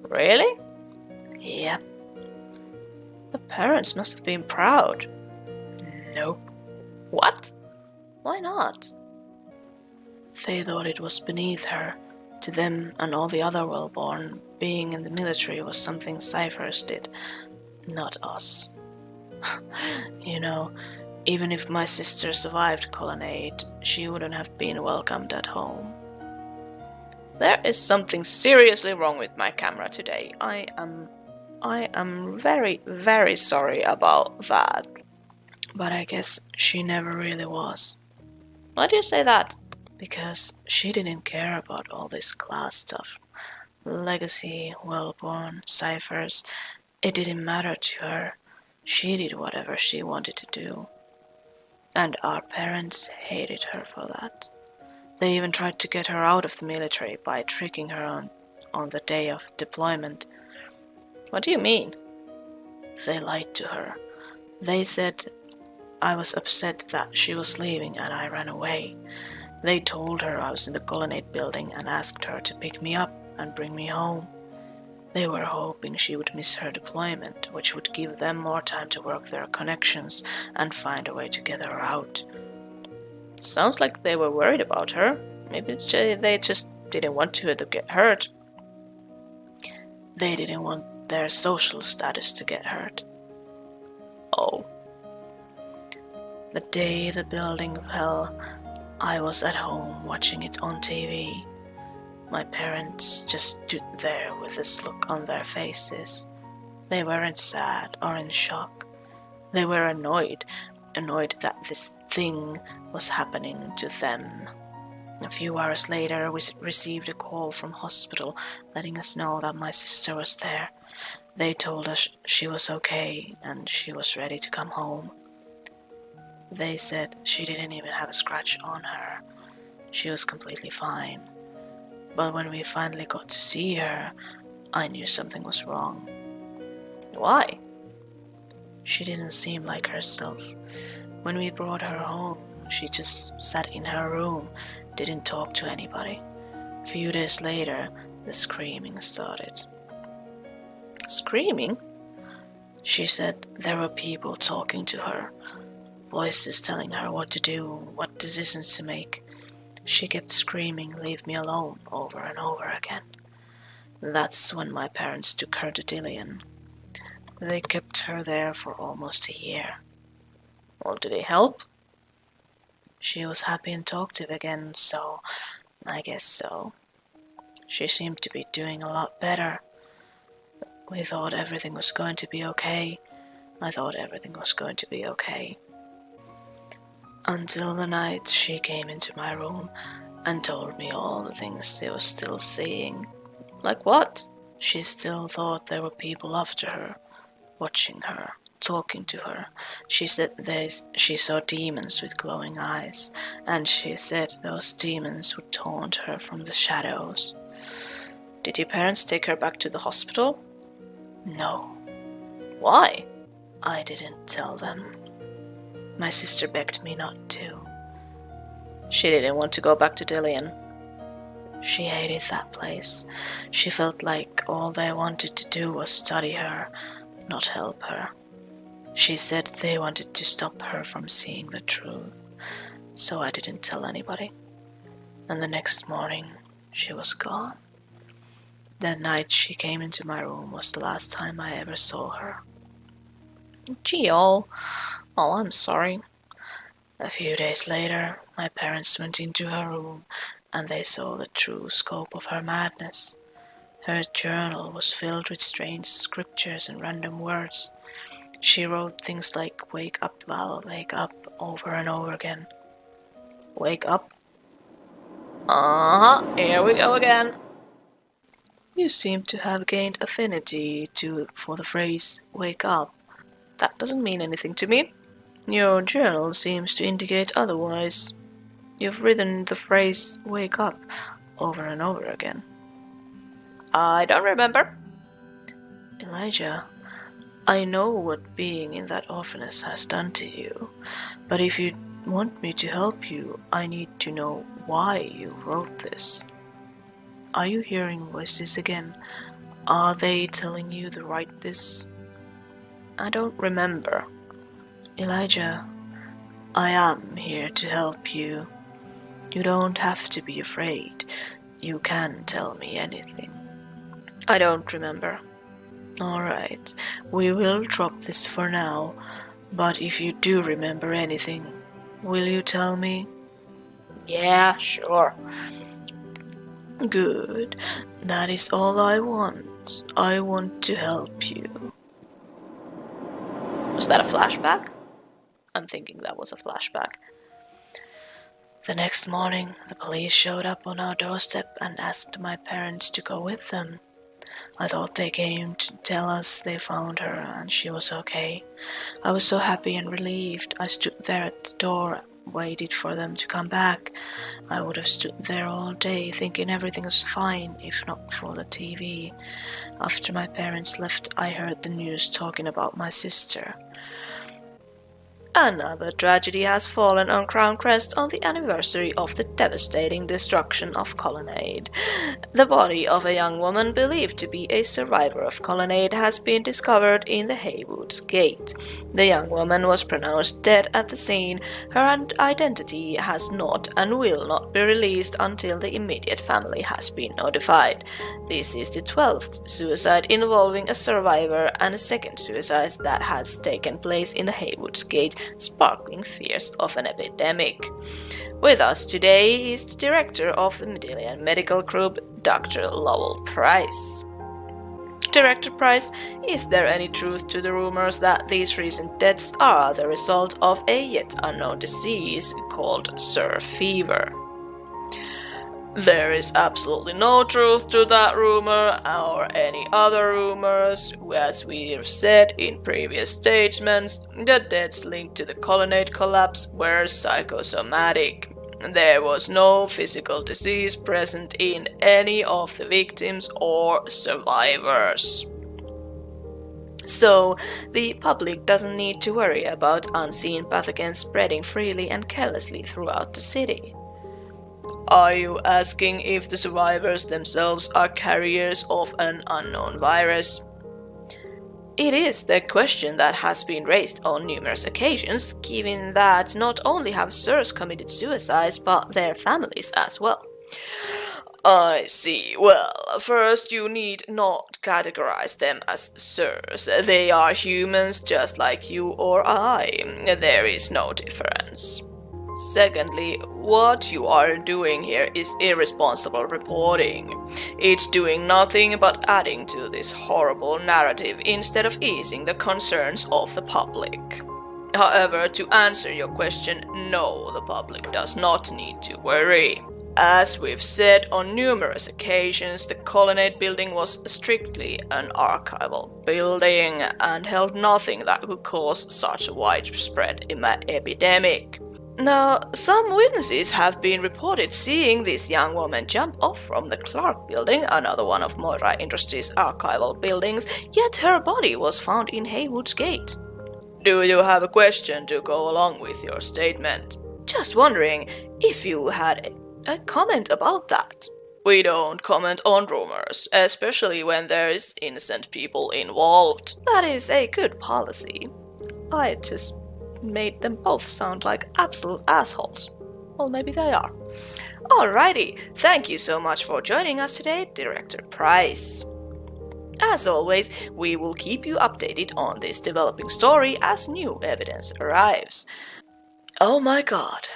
Really? Yep. The parents must have been proud. Nope. What? Why not? They thought it was beneath her. To them and all the other well-born, being in the military was something ciphers did, not us. You know, even if my sister survived Colonnade, she wouldn't have been welcomed at home. There is something seriously wrong with my camera today. I am very, very sorry about that. But I guess she never really was. Why do you say that? Because she didn't care about all this class stuff. Legacy, well-born, ciphers, it didn't matter to her. She did whatever she wanted to do. And our parents hated her for that. They even tried to get her out of the military by tricking her on the day of deployment. What do you mean? They lied to her. They said I was upset that she was leaving and I ran away. They told her I was in the Colonnade building and asked her to pick me up and bring me home. They were hoping she would miss her deployment, which would give them more time to work their connections and find a way to get her out. Sounds like they were worried about her. Maybe they just didn't want her to get hurt. They didn't want their social status to get hurt. Oh. The day the building fell, I was at home watching it on TV. My parents just stood there with this look on their faces. They weren't sad or in shock. They were annoyed that this thing was happening to them. A few hours later, we received a call from hospital letting us know that my sister was there. They told us she was okay and she was ready to come home. They said she didn't even have a scratch on her. She was completely fine. But when we finally got to see her, I knew something was wrong. Why? She didn't seem like herself. When we brought her home, she just sat in her room, didn't talk to anybody. A few days later, the screaming started. Screaming? She said there were people talking to her, voices telling her what to do, what decisions to make. She kept screaming, "Leave me alone," over and over again. That's when my parents took her to Dillian. They kept her there for almost a year. Well, did it help? She was happy and talkative again, so I guess so. She seemed to be doing a lot better. We thought everything was going to be okay. I thought everything was going to be okay. Until the night she came into my room and told me all the things she was still seeing. Like what? She still thought there were people after her, watching her, talking to her. She said she saw demons with glowing eyes, and she said those demons would taunt her from the shadows. Did your parents take her back to the hospital? No. Why? I didn't tell them. My sister begged me not to. She didn't want to go back to Dillian. She hated that place. She felt like all they wanted to do was study her, not help her. She said they wanted to stop her from seeing the truth, so I didn't tell anybody. And the next morning, she was gone. That night she came into my room was the last time I ever saw her. Gee, oh, I'm sorry. A few days later, My parents went into her room, and they saw the true scope of her madness. Her journal was filled with strange scriptures and random words. She wrote things like, "Wake up, Val, wake up," over and over again. Wake up? Here we go again. You seem to have gained affinity for the phrase, "wake up." That doesn't mean anything to me. Your journal seems to indicate otherwise. You've written the phrase, "wake up," over and over again. I don't remember. Elijah, I know what being in that orphanage has done to you, but if you want me to help you, I need to know why you wrote this. Are you hearing voices again? Are they telling you to write this? I don't remember. Elijah, I am here to help you. You don't have to be afraid. You can tell me anything. I don't remember. Alright, we will drop this for now, but if you do remember anything, will you tell me? Yeah, sure. Good. That is all I want. I want to help you. Was that a flashback? I'm thinking that was a flashback. The next morning, the police showed up on our doorstep and asked my parents to go with them. I thought they came to tell us they found her and she was okay. I was so happy and relieved. I stood there at the door, waited for them to come back. I would have stood there all day thinking everything was fine, if not for the TV. After my parents left, I heard the news talking about my sister. Another tragedy has fallen on Crown Crest on the anniversary of the devastating destruction of Colonnade. The body of a young woman believed to be a survivor of Colonnade has been discovered in the Haywood's Gate. The young woman was pronounced dead at the scene. Her identity has not and will not be released until the immediate family has been notified. This is the 12th suicide involving a survivor and a second suicide that has taken place in the Haywood's Gate, sparkling fears of an epidemic. With us today is the director of the Medillion Medical Group, Dr. Lowell Price. Director Price, is there any truth to the rumors that these recent deaths are the result of a yet unknown disease called Sur fever? There is absolutely no truth to that rumor or any other rumors. As we have said in previous statements, the deaths linked to the Colonnade collapse were psychosomatic. There was no physical disease present in any of the victims or survivors. So, the public doesn't need to worry about unseen pathogens spreading freely and carelessly throughout the city. Are you asking if the survivors themselves are carriers of an unknown virus? It is the question that has been raised on numerous occasions, given that not only have SIRS committed suicides, but their families as well. I see. Well, first you need not categorize them as SIRS. They are humans just like you or I. There is no difference. Secondly, what you are doing here is irresponsible reporting. It's doing nothing but adding to this horrible narrative instead of easing the concerns of the public. However, to answer your question, no, the public does not need to worry. As we've said on numerous occasions, the Colonnade building was strictly an archival building and held nothing that could cause such a widespread epidemic. Now, some witnesses have been reported seeing this young woman jump off from the Clark building, another one of Moira Industries' archival buildings, yet her body was found in Haywood's Gate. Do you have a question to go along with your statement? Just wondering if you had a comment about that. We don't comment on rumors, especially when there is innocent people involved. That is a good policy. I just made them both sound like absolute assholes. Well, maybe they are. Alrighty, thank you so much for joining us today, Director Price. As always, we will keep you updated on this developing story as new evidence arrives. Oh my god.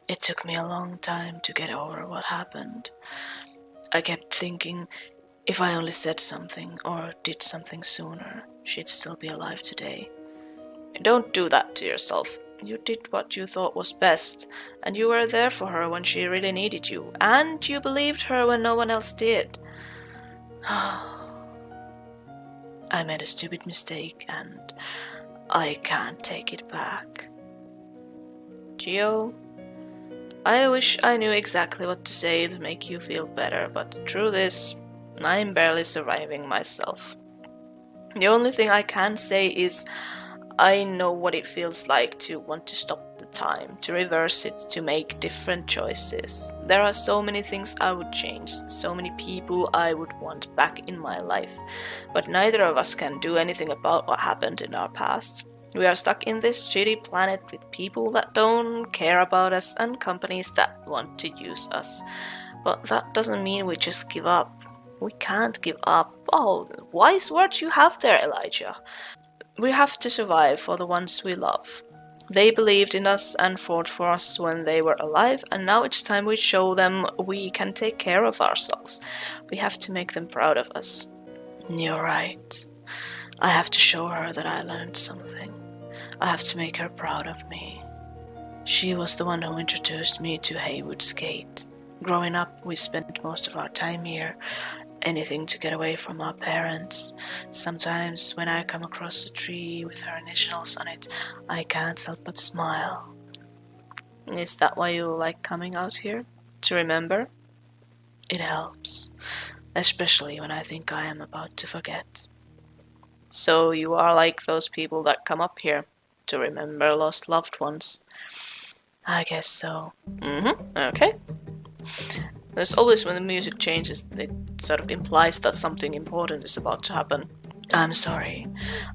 It took me a long time to get over what happened. I kept thinking if I only said something or did something sooner, she'd still be alive today. Don't do that to yourself. You did what you thought was best, and you were there for her when she really needed you, and you believed her when no one else did. I made a stupid mistake, and I can't take it back. Gio, I wish I knew exactly what to say to make you feel better, but the truth is, I'm barely surviving myself. The only thing I can say is I know what it feels like to want to stop the time, to reverse it, to make different choices. There are so many things I would change, so many people I would want back in my life, but neither of us can do anything about what happened in our past. We are stuck in this shitty planet with people that don't care about us and companies that want to use us. But that doesn't mean we just give up. We can't give up. Oh, wise words you have there, Elijah. We have to survive for the ones we love. They believed in us and fought for us when they were alive, and now it's time we show them we can take care of ourselves. We have to make them proud of us. You're right. I have to show her that I learned something. I have to make her proud of me. She was the one who introduced me to Haywood's Gate. Growing up, we spent most of our time here. Anything to get away from our parents. Sometimes when I come across a tree with her initials on it, I can't help but smile. Is that why you like coming out here? To remember? It helps, especially when I think I am about to forget. So you are like those people that come up here to remember lost loved ones. I guess so. Okay. There's always when the music changes, it sort of implies that something important is about to happen. I'm sorry.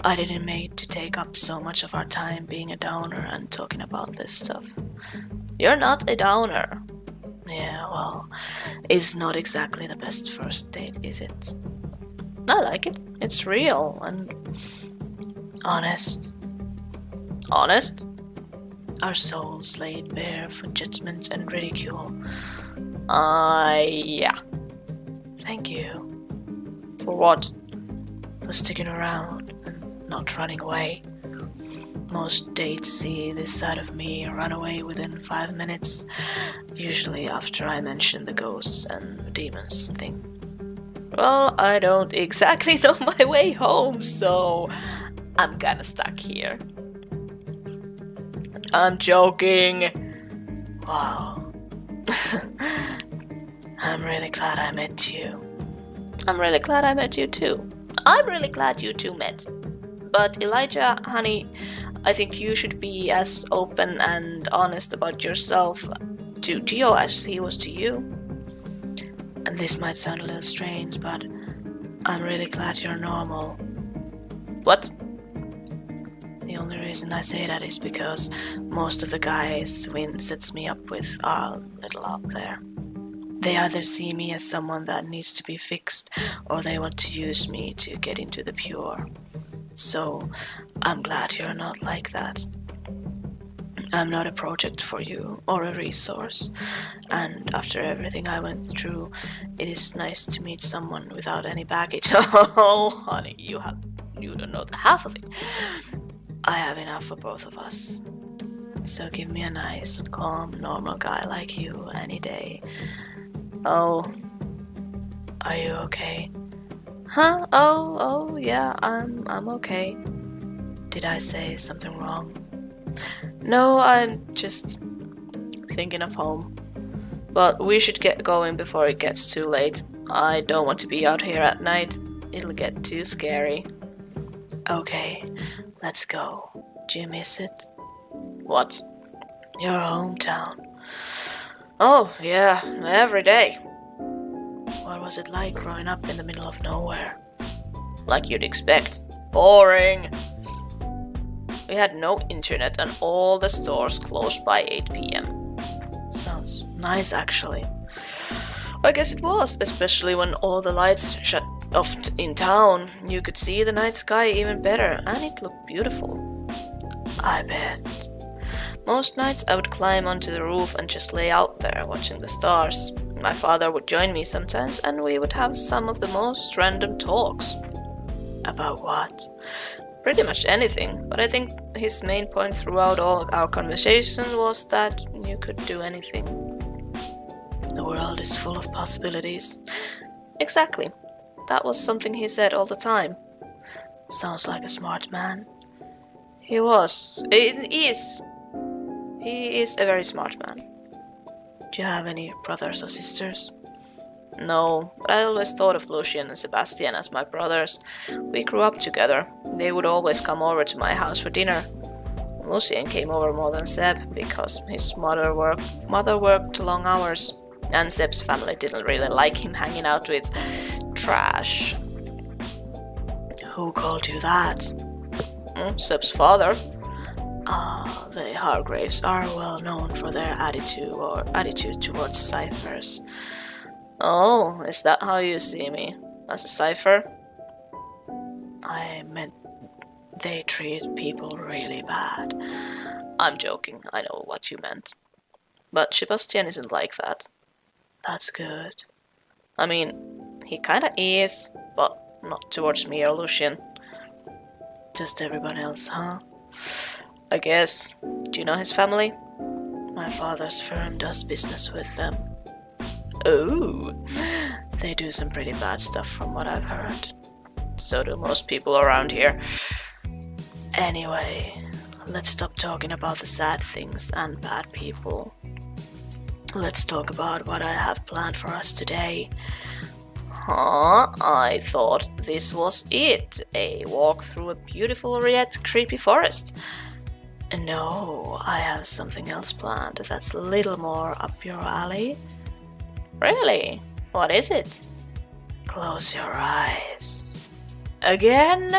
I didn't mean to take up so much of our time being a downer and talking about this stuff. You're not a downer. Yeah, well, it's not exactly the best first date, is it? I like it. It's real and honest. Honest? Our souls laid bare for judgment and ridicule. Yeah. Thank you. For what? For sticking around and not running away. Most dates see this side of me run away within 5 minutes, usually after I mention the ghosts and demons thing. Well, I don't exactly know my way home, so I'm kinda stuck here. I'm joking. Wow. I'm really glad I met you. I'm really glad I met you too. I'm really glad you two met. But Elijah, honey, I think you should be as open and honest about yourself to Gio as he was to you. And this might sound a little strange, but I'm really glad you're normal. What? The only reason I say that is because most of the guys Wynn sets me up with are a little out there. They either see me as someone that needs to be fixed, or they want to use me to get into the pure. So, I'm glad you're not like that. I'm not a project for you, or a resource, and after everything I went through, it is nice to meet someone without any baggage. Oh, honey, you don't know the half of it. I have enough for both of us. So give me a nice, calm, normal guy like you any day. Oh, are you okay? Huh? Oh, yeah, I'm okay. Did I say something wrong? No, I'm just thinking of home. But we should get going before it gets too late. I don't want to be out here at night. It'll get too scary. Okay, let's go. Do you miss it? What? Your hometown. Oh, yeah, every day. What was it like growing up in the middle of nowhere? Like you'd expect. Boring. We had no internet and all the stores closed by 8 p.m. Sounds nice, actually. I guess it was, especially when all the lights shut off in town. You could see the night sky even better, and it looked beautiful. I bet. Most nights I would climb onto the roof and just lay out there watching the stars. My father would join me sometimes and we would have some of the most random talks. About what? Pretty much anything, but I think his main point throughout all of our conversation was that you could do anything. The world is full of possibilities. Exactly. That was something he said all the time. Sounds like a smart man. He was. He is a very smart man. Do you have any brothers or sisters? No, but I always thought of Lucien and Sebastian as my brothers. We grew up together. They would always come over to my house for dinner. Lucien came over more than Seb because his mother worked long hours, and Seb's family didn't really like him hanging out with trash. Who called you that? Seb's father. The Hargraves are well known for their attitude towards ciphers. Oh, is that how you see me? As a cipher? I meant they treat people really bad. I'm joking, I know what you meant. But Sebastian isn't like that. That's good. I mean, he kinda is, but not towards me or Lucien. Just everyone else, huh? I guess. Do you know his family? My father's firm does business with them. Oh, they do some pretty bad stuff from what I've heard. So do most people around here. Anyway, let's stop talking about the sad things and bad people. Let's talk about what I have planned for us today. Huh? I thought this was it. A walk through a beautiful yet creepy forest. No, I have something else planned that's a little more up your alley. Really? What is it? Close your eyes. Again?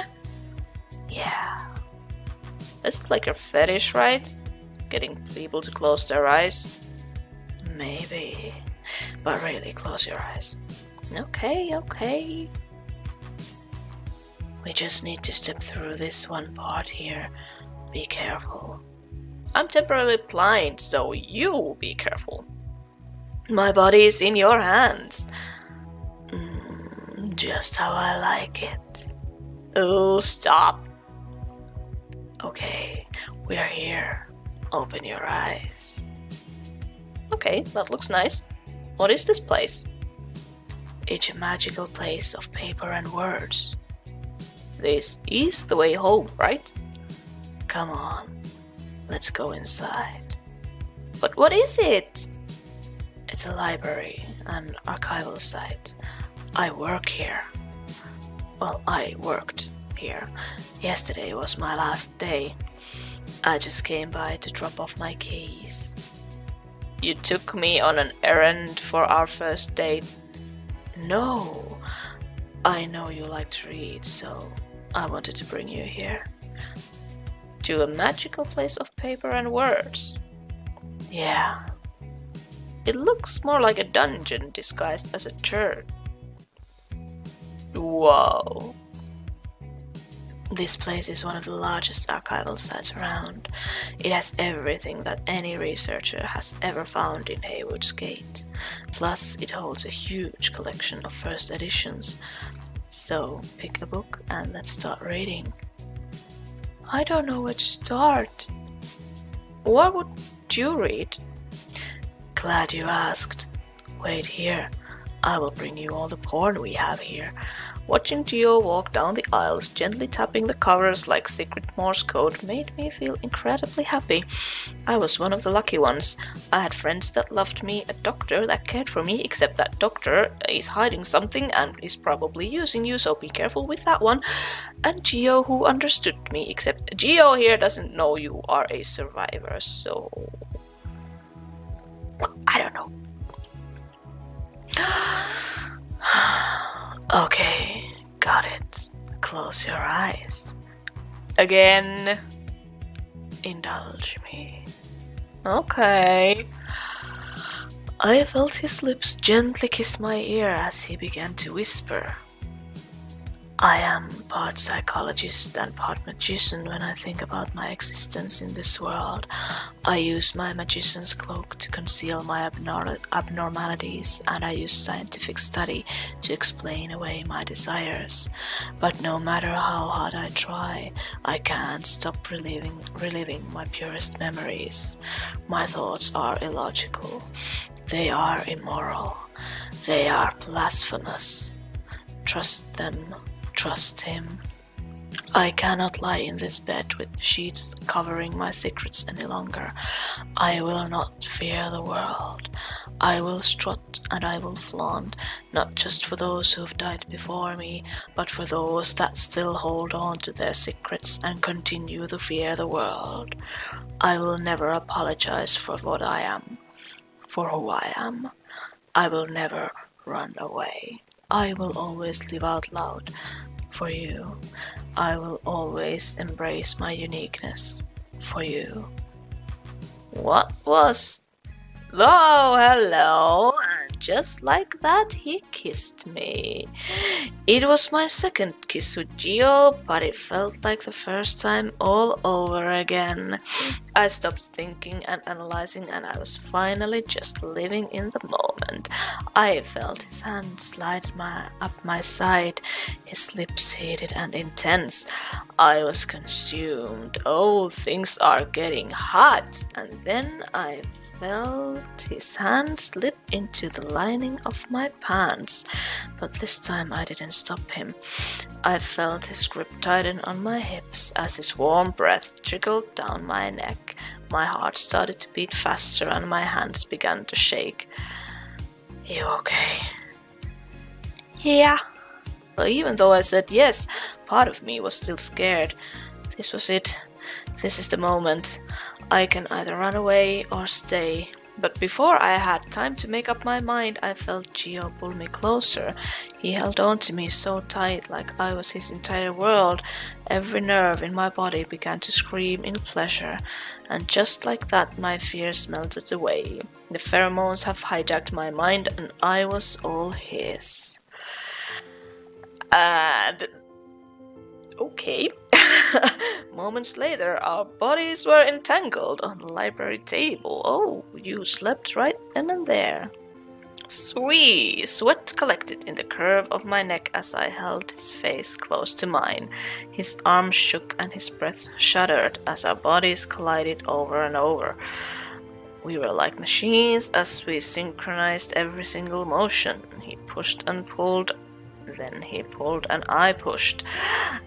Yeah. This is like your fetish, right? Getting people to close their eyes? Maybe. But really, close your eyes. Okay. We just need to step through this one part here. Be careful. I'm temporarily blind, so you be careful. My body is in your hands. Just how I like it. Oh, stop. Okay, we're here. Open your eyes. Okay, that looks nice. What is this place? It's a magical place of paper and words. This is the way home, right? Come on, let's go inside. But what is it? It's a library and archival site. I work here. Well, I worked here. Yesterday was my last day. I just came by to drop off my keys. You took me on an errand for our first date? No. I know you like to read, so I wanted to bring you here. To a magical place of paper and words? Yeah. It looks more like a dungeon disguised as a church. Whoa. This place is one of the largest archival sites around. It has everything that any researcher has ever found in Haywood's Gate. Plus, it holds a huge collection of first editions. So, pick a book and let's start reading. I don't know where to start. What would you read? Glad you asked. Wait here. I will bring you all the porn we have here. Watching Gio walk down the aisles, gently tapping the covers like secret Morse code, made me feel incredibly happy. I was one of the lucky ones. I had friends that loved me, a doctor that cared for me, except that doctor is hiding something and is probably using you, so be careful with that one. And Gio who understood me, except Gio here doesn't know you are a survivor, so... I don't know. Okay, got it. Close your eyes. Again. Indulge me. Okay. I felt his lips gently kiss my ear as he began to whisper. I am part psychologist and part magician when I think about my existence in this world. I use my magician's cloak to conceal my abnormalities, and I use scientific study to explain away my desires. But no matter how hard I try, I can't stop reliving my purest memories. My thoughts are illogical. They are immoral. They are blasphemous. Trust them. Trust him. I cannot lie in this bed with sheets covering my secrets any longer. I will not fear the world. I will strut and I will flaunt, not just for those who have died before me, but for those that still hold on to their secrets and continue to fear the world. I will never apologize for what I am, for who I am. I will never run away. I will always live out loud for you. I will always embrace my uniqueness for you. What was... Oh, hello! And just like that, he kissed me. It was my second kiss with Gio, but it felt like the first time all over again. I stopped thinking and analyzing, and I was finally just living in the moment. I felt his hand slide up my side, his lips heated and intense. I was consumed. Oh, things are getting hot. And then I felt his hand slip into the lining of my pants, but this time I didn't stop him. I felt his grip tighten on my hips as his warm breath trickled down my neck. My heart started to beat faster and my hands began to shake. You okay? Yeah. Well, even though I said yes, part of me was still scared. This was it. This is the moment. I can either run away or stay. But before I had time to make up my mind, I felt Gio pull me closer. He held on to me so tight, like I was his entire world. Every nerve in my body began to scream in pleasure. And just like that, my fears melted away. The pheromones have hijacked my mind, and I was all his. And... okay. Moments later, our bodies were entangled on the library table. Oh, you slept right then and there. Sweet! Sweat collected in the curve of my neck as I held his face close to mine. His arms shook and his breath shuddered as our bodies collided over and over. We were like machines as we synchronized every single motion. He pushed and pulled, then he pulled and I pushed.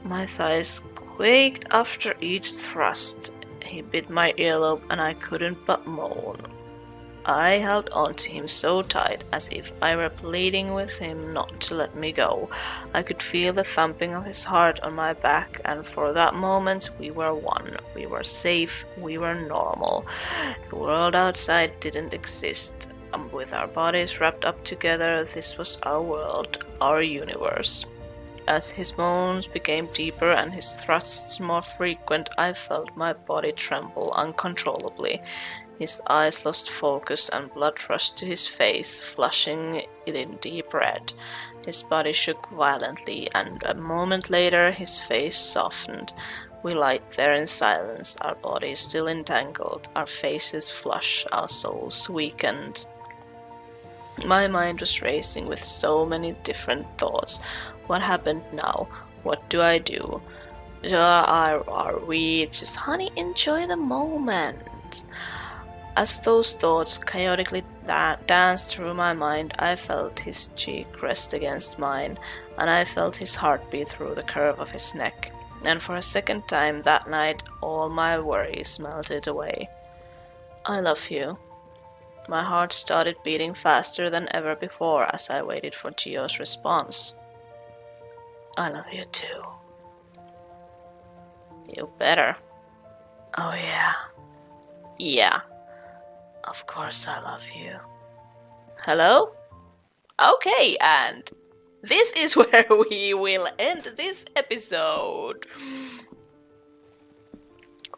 My thighs quaked after each thrust. He bit my earlobe and I couldn't but moan. I held on to him so tight as if I were pleading with him not to let me go. I could feel the thumping of his heart on my back, and for that moment we were one. We were safe, we were normal. The world outside didn't exist. With our bodies wrapped up together, this was our world, our universe. As his moans became deeper and his thrusts more frequent, I felt my body tremble uncontrollably. His eyes lost focus and blood rushed to his face, flushing it in deep red. His body shook violently, and a moment later his face softened. We lay there in silence, our bodies still entangled, our faces flushed, our souls weakened. My mind was racing with so many different thoughts. What happened now? What do I do? Are we just, honey, enjoy the moment? As those thoughts chaotically danced through my mind, I felt his cheek rest against mine, and I felt his heartbeat through the curve of his neck. And for a second time that night, all my worries melted away. I love you. My heart started beating faster than ever before as I waited for Gio's response. I love you too. You better. Oh yeah. Yeah. Of course I love you. Hello? Okay, and this is where we will end this episode.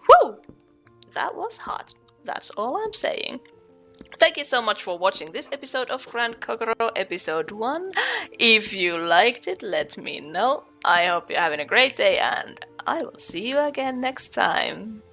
Whew! That was hot. That's all I'm saying. Thank you so much for watching this episode of Grand Kokoro, episode 1. If you liked it, let me know. I hope you're having a great day, and I will see you again next time.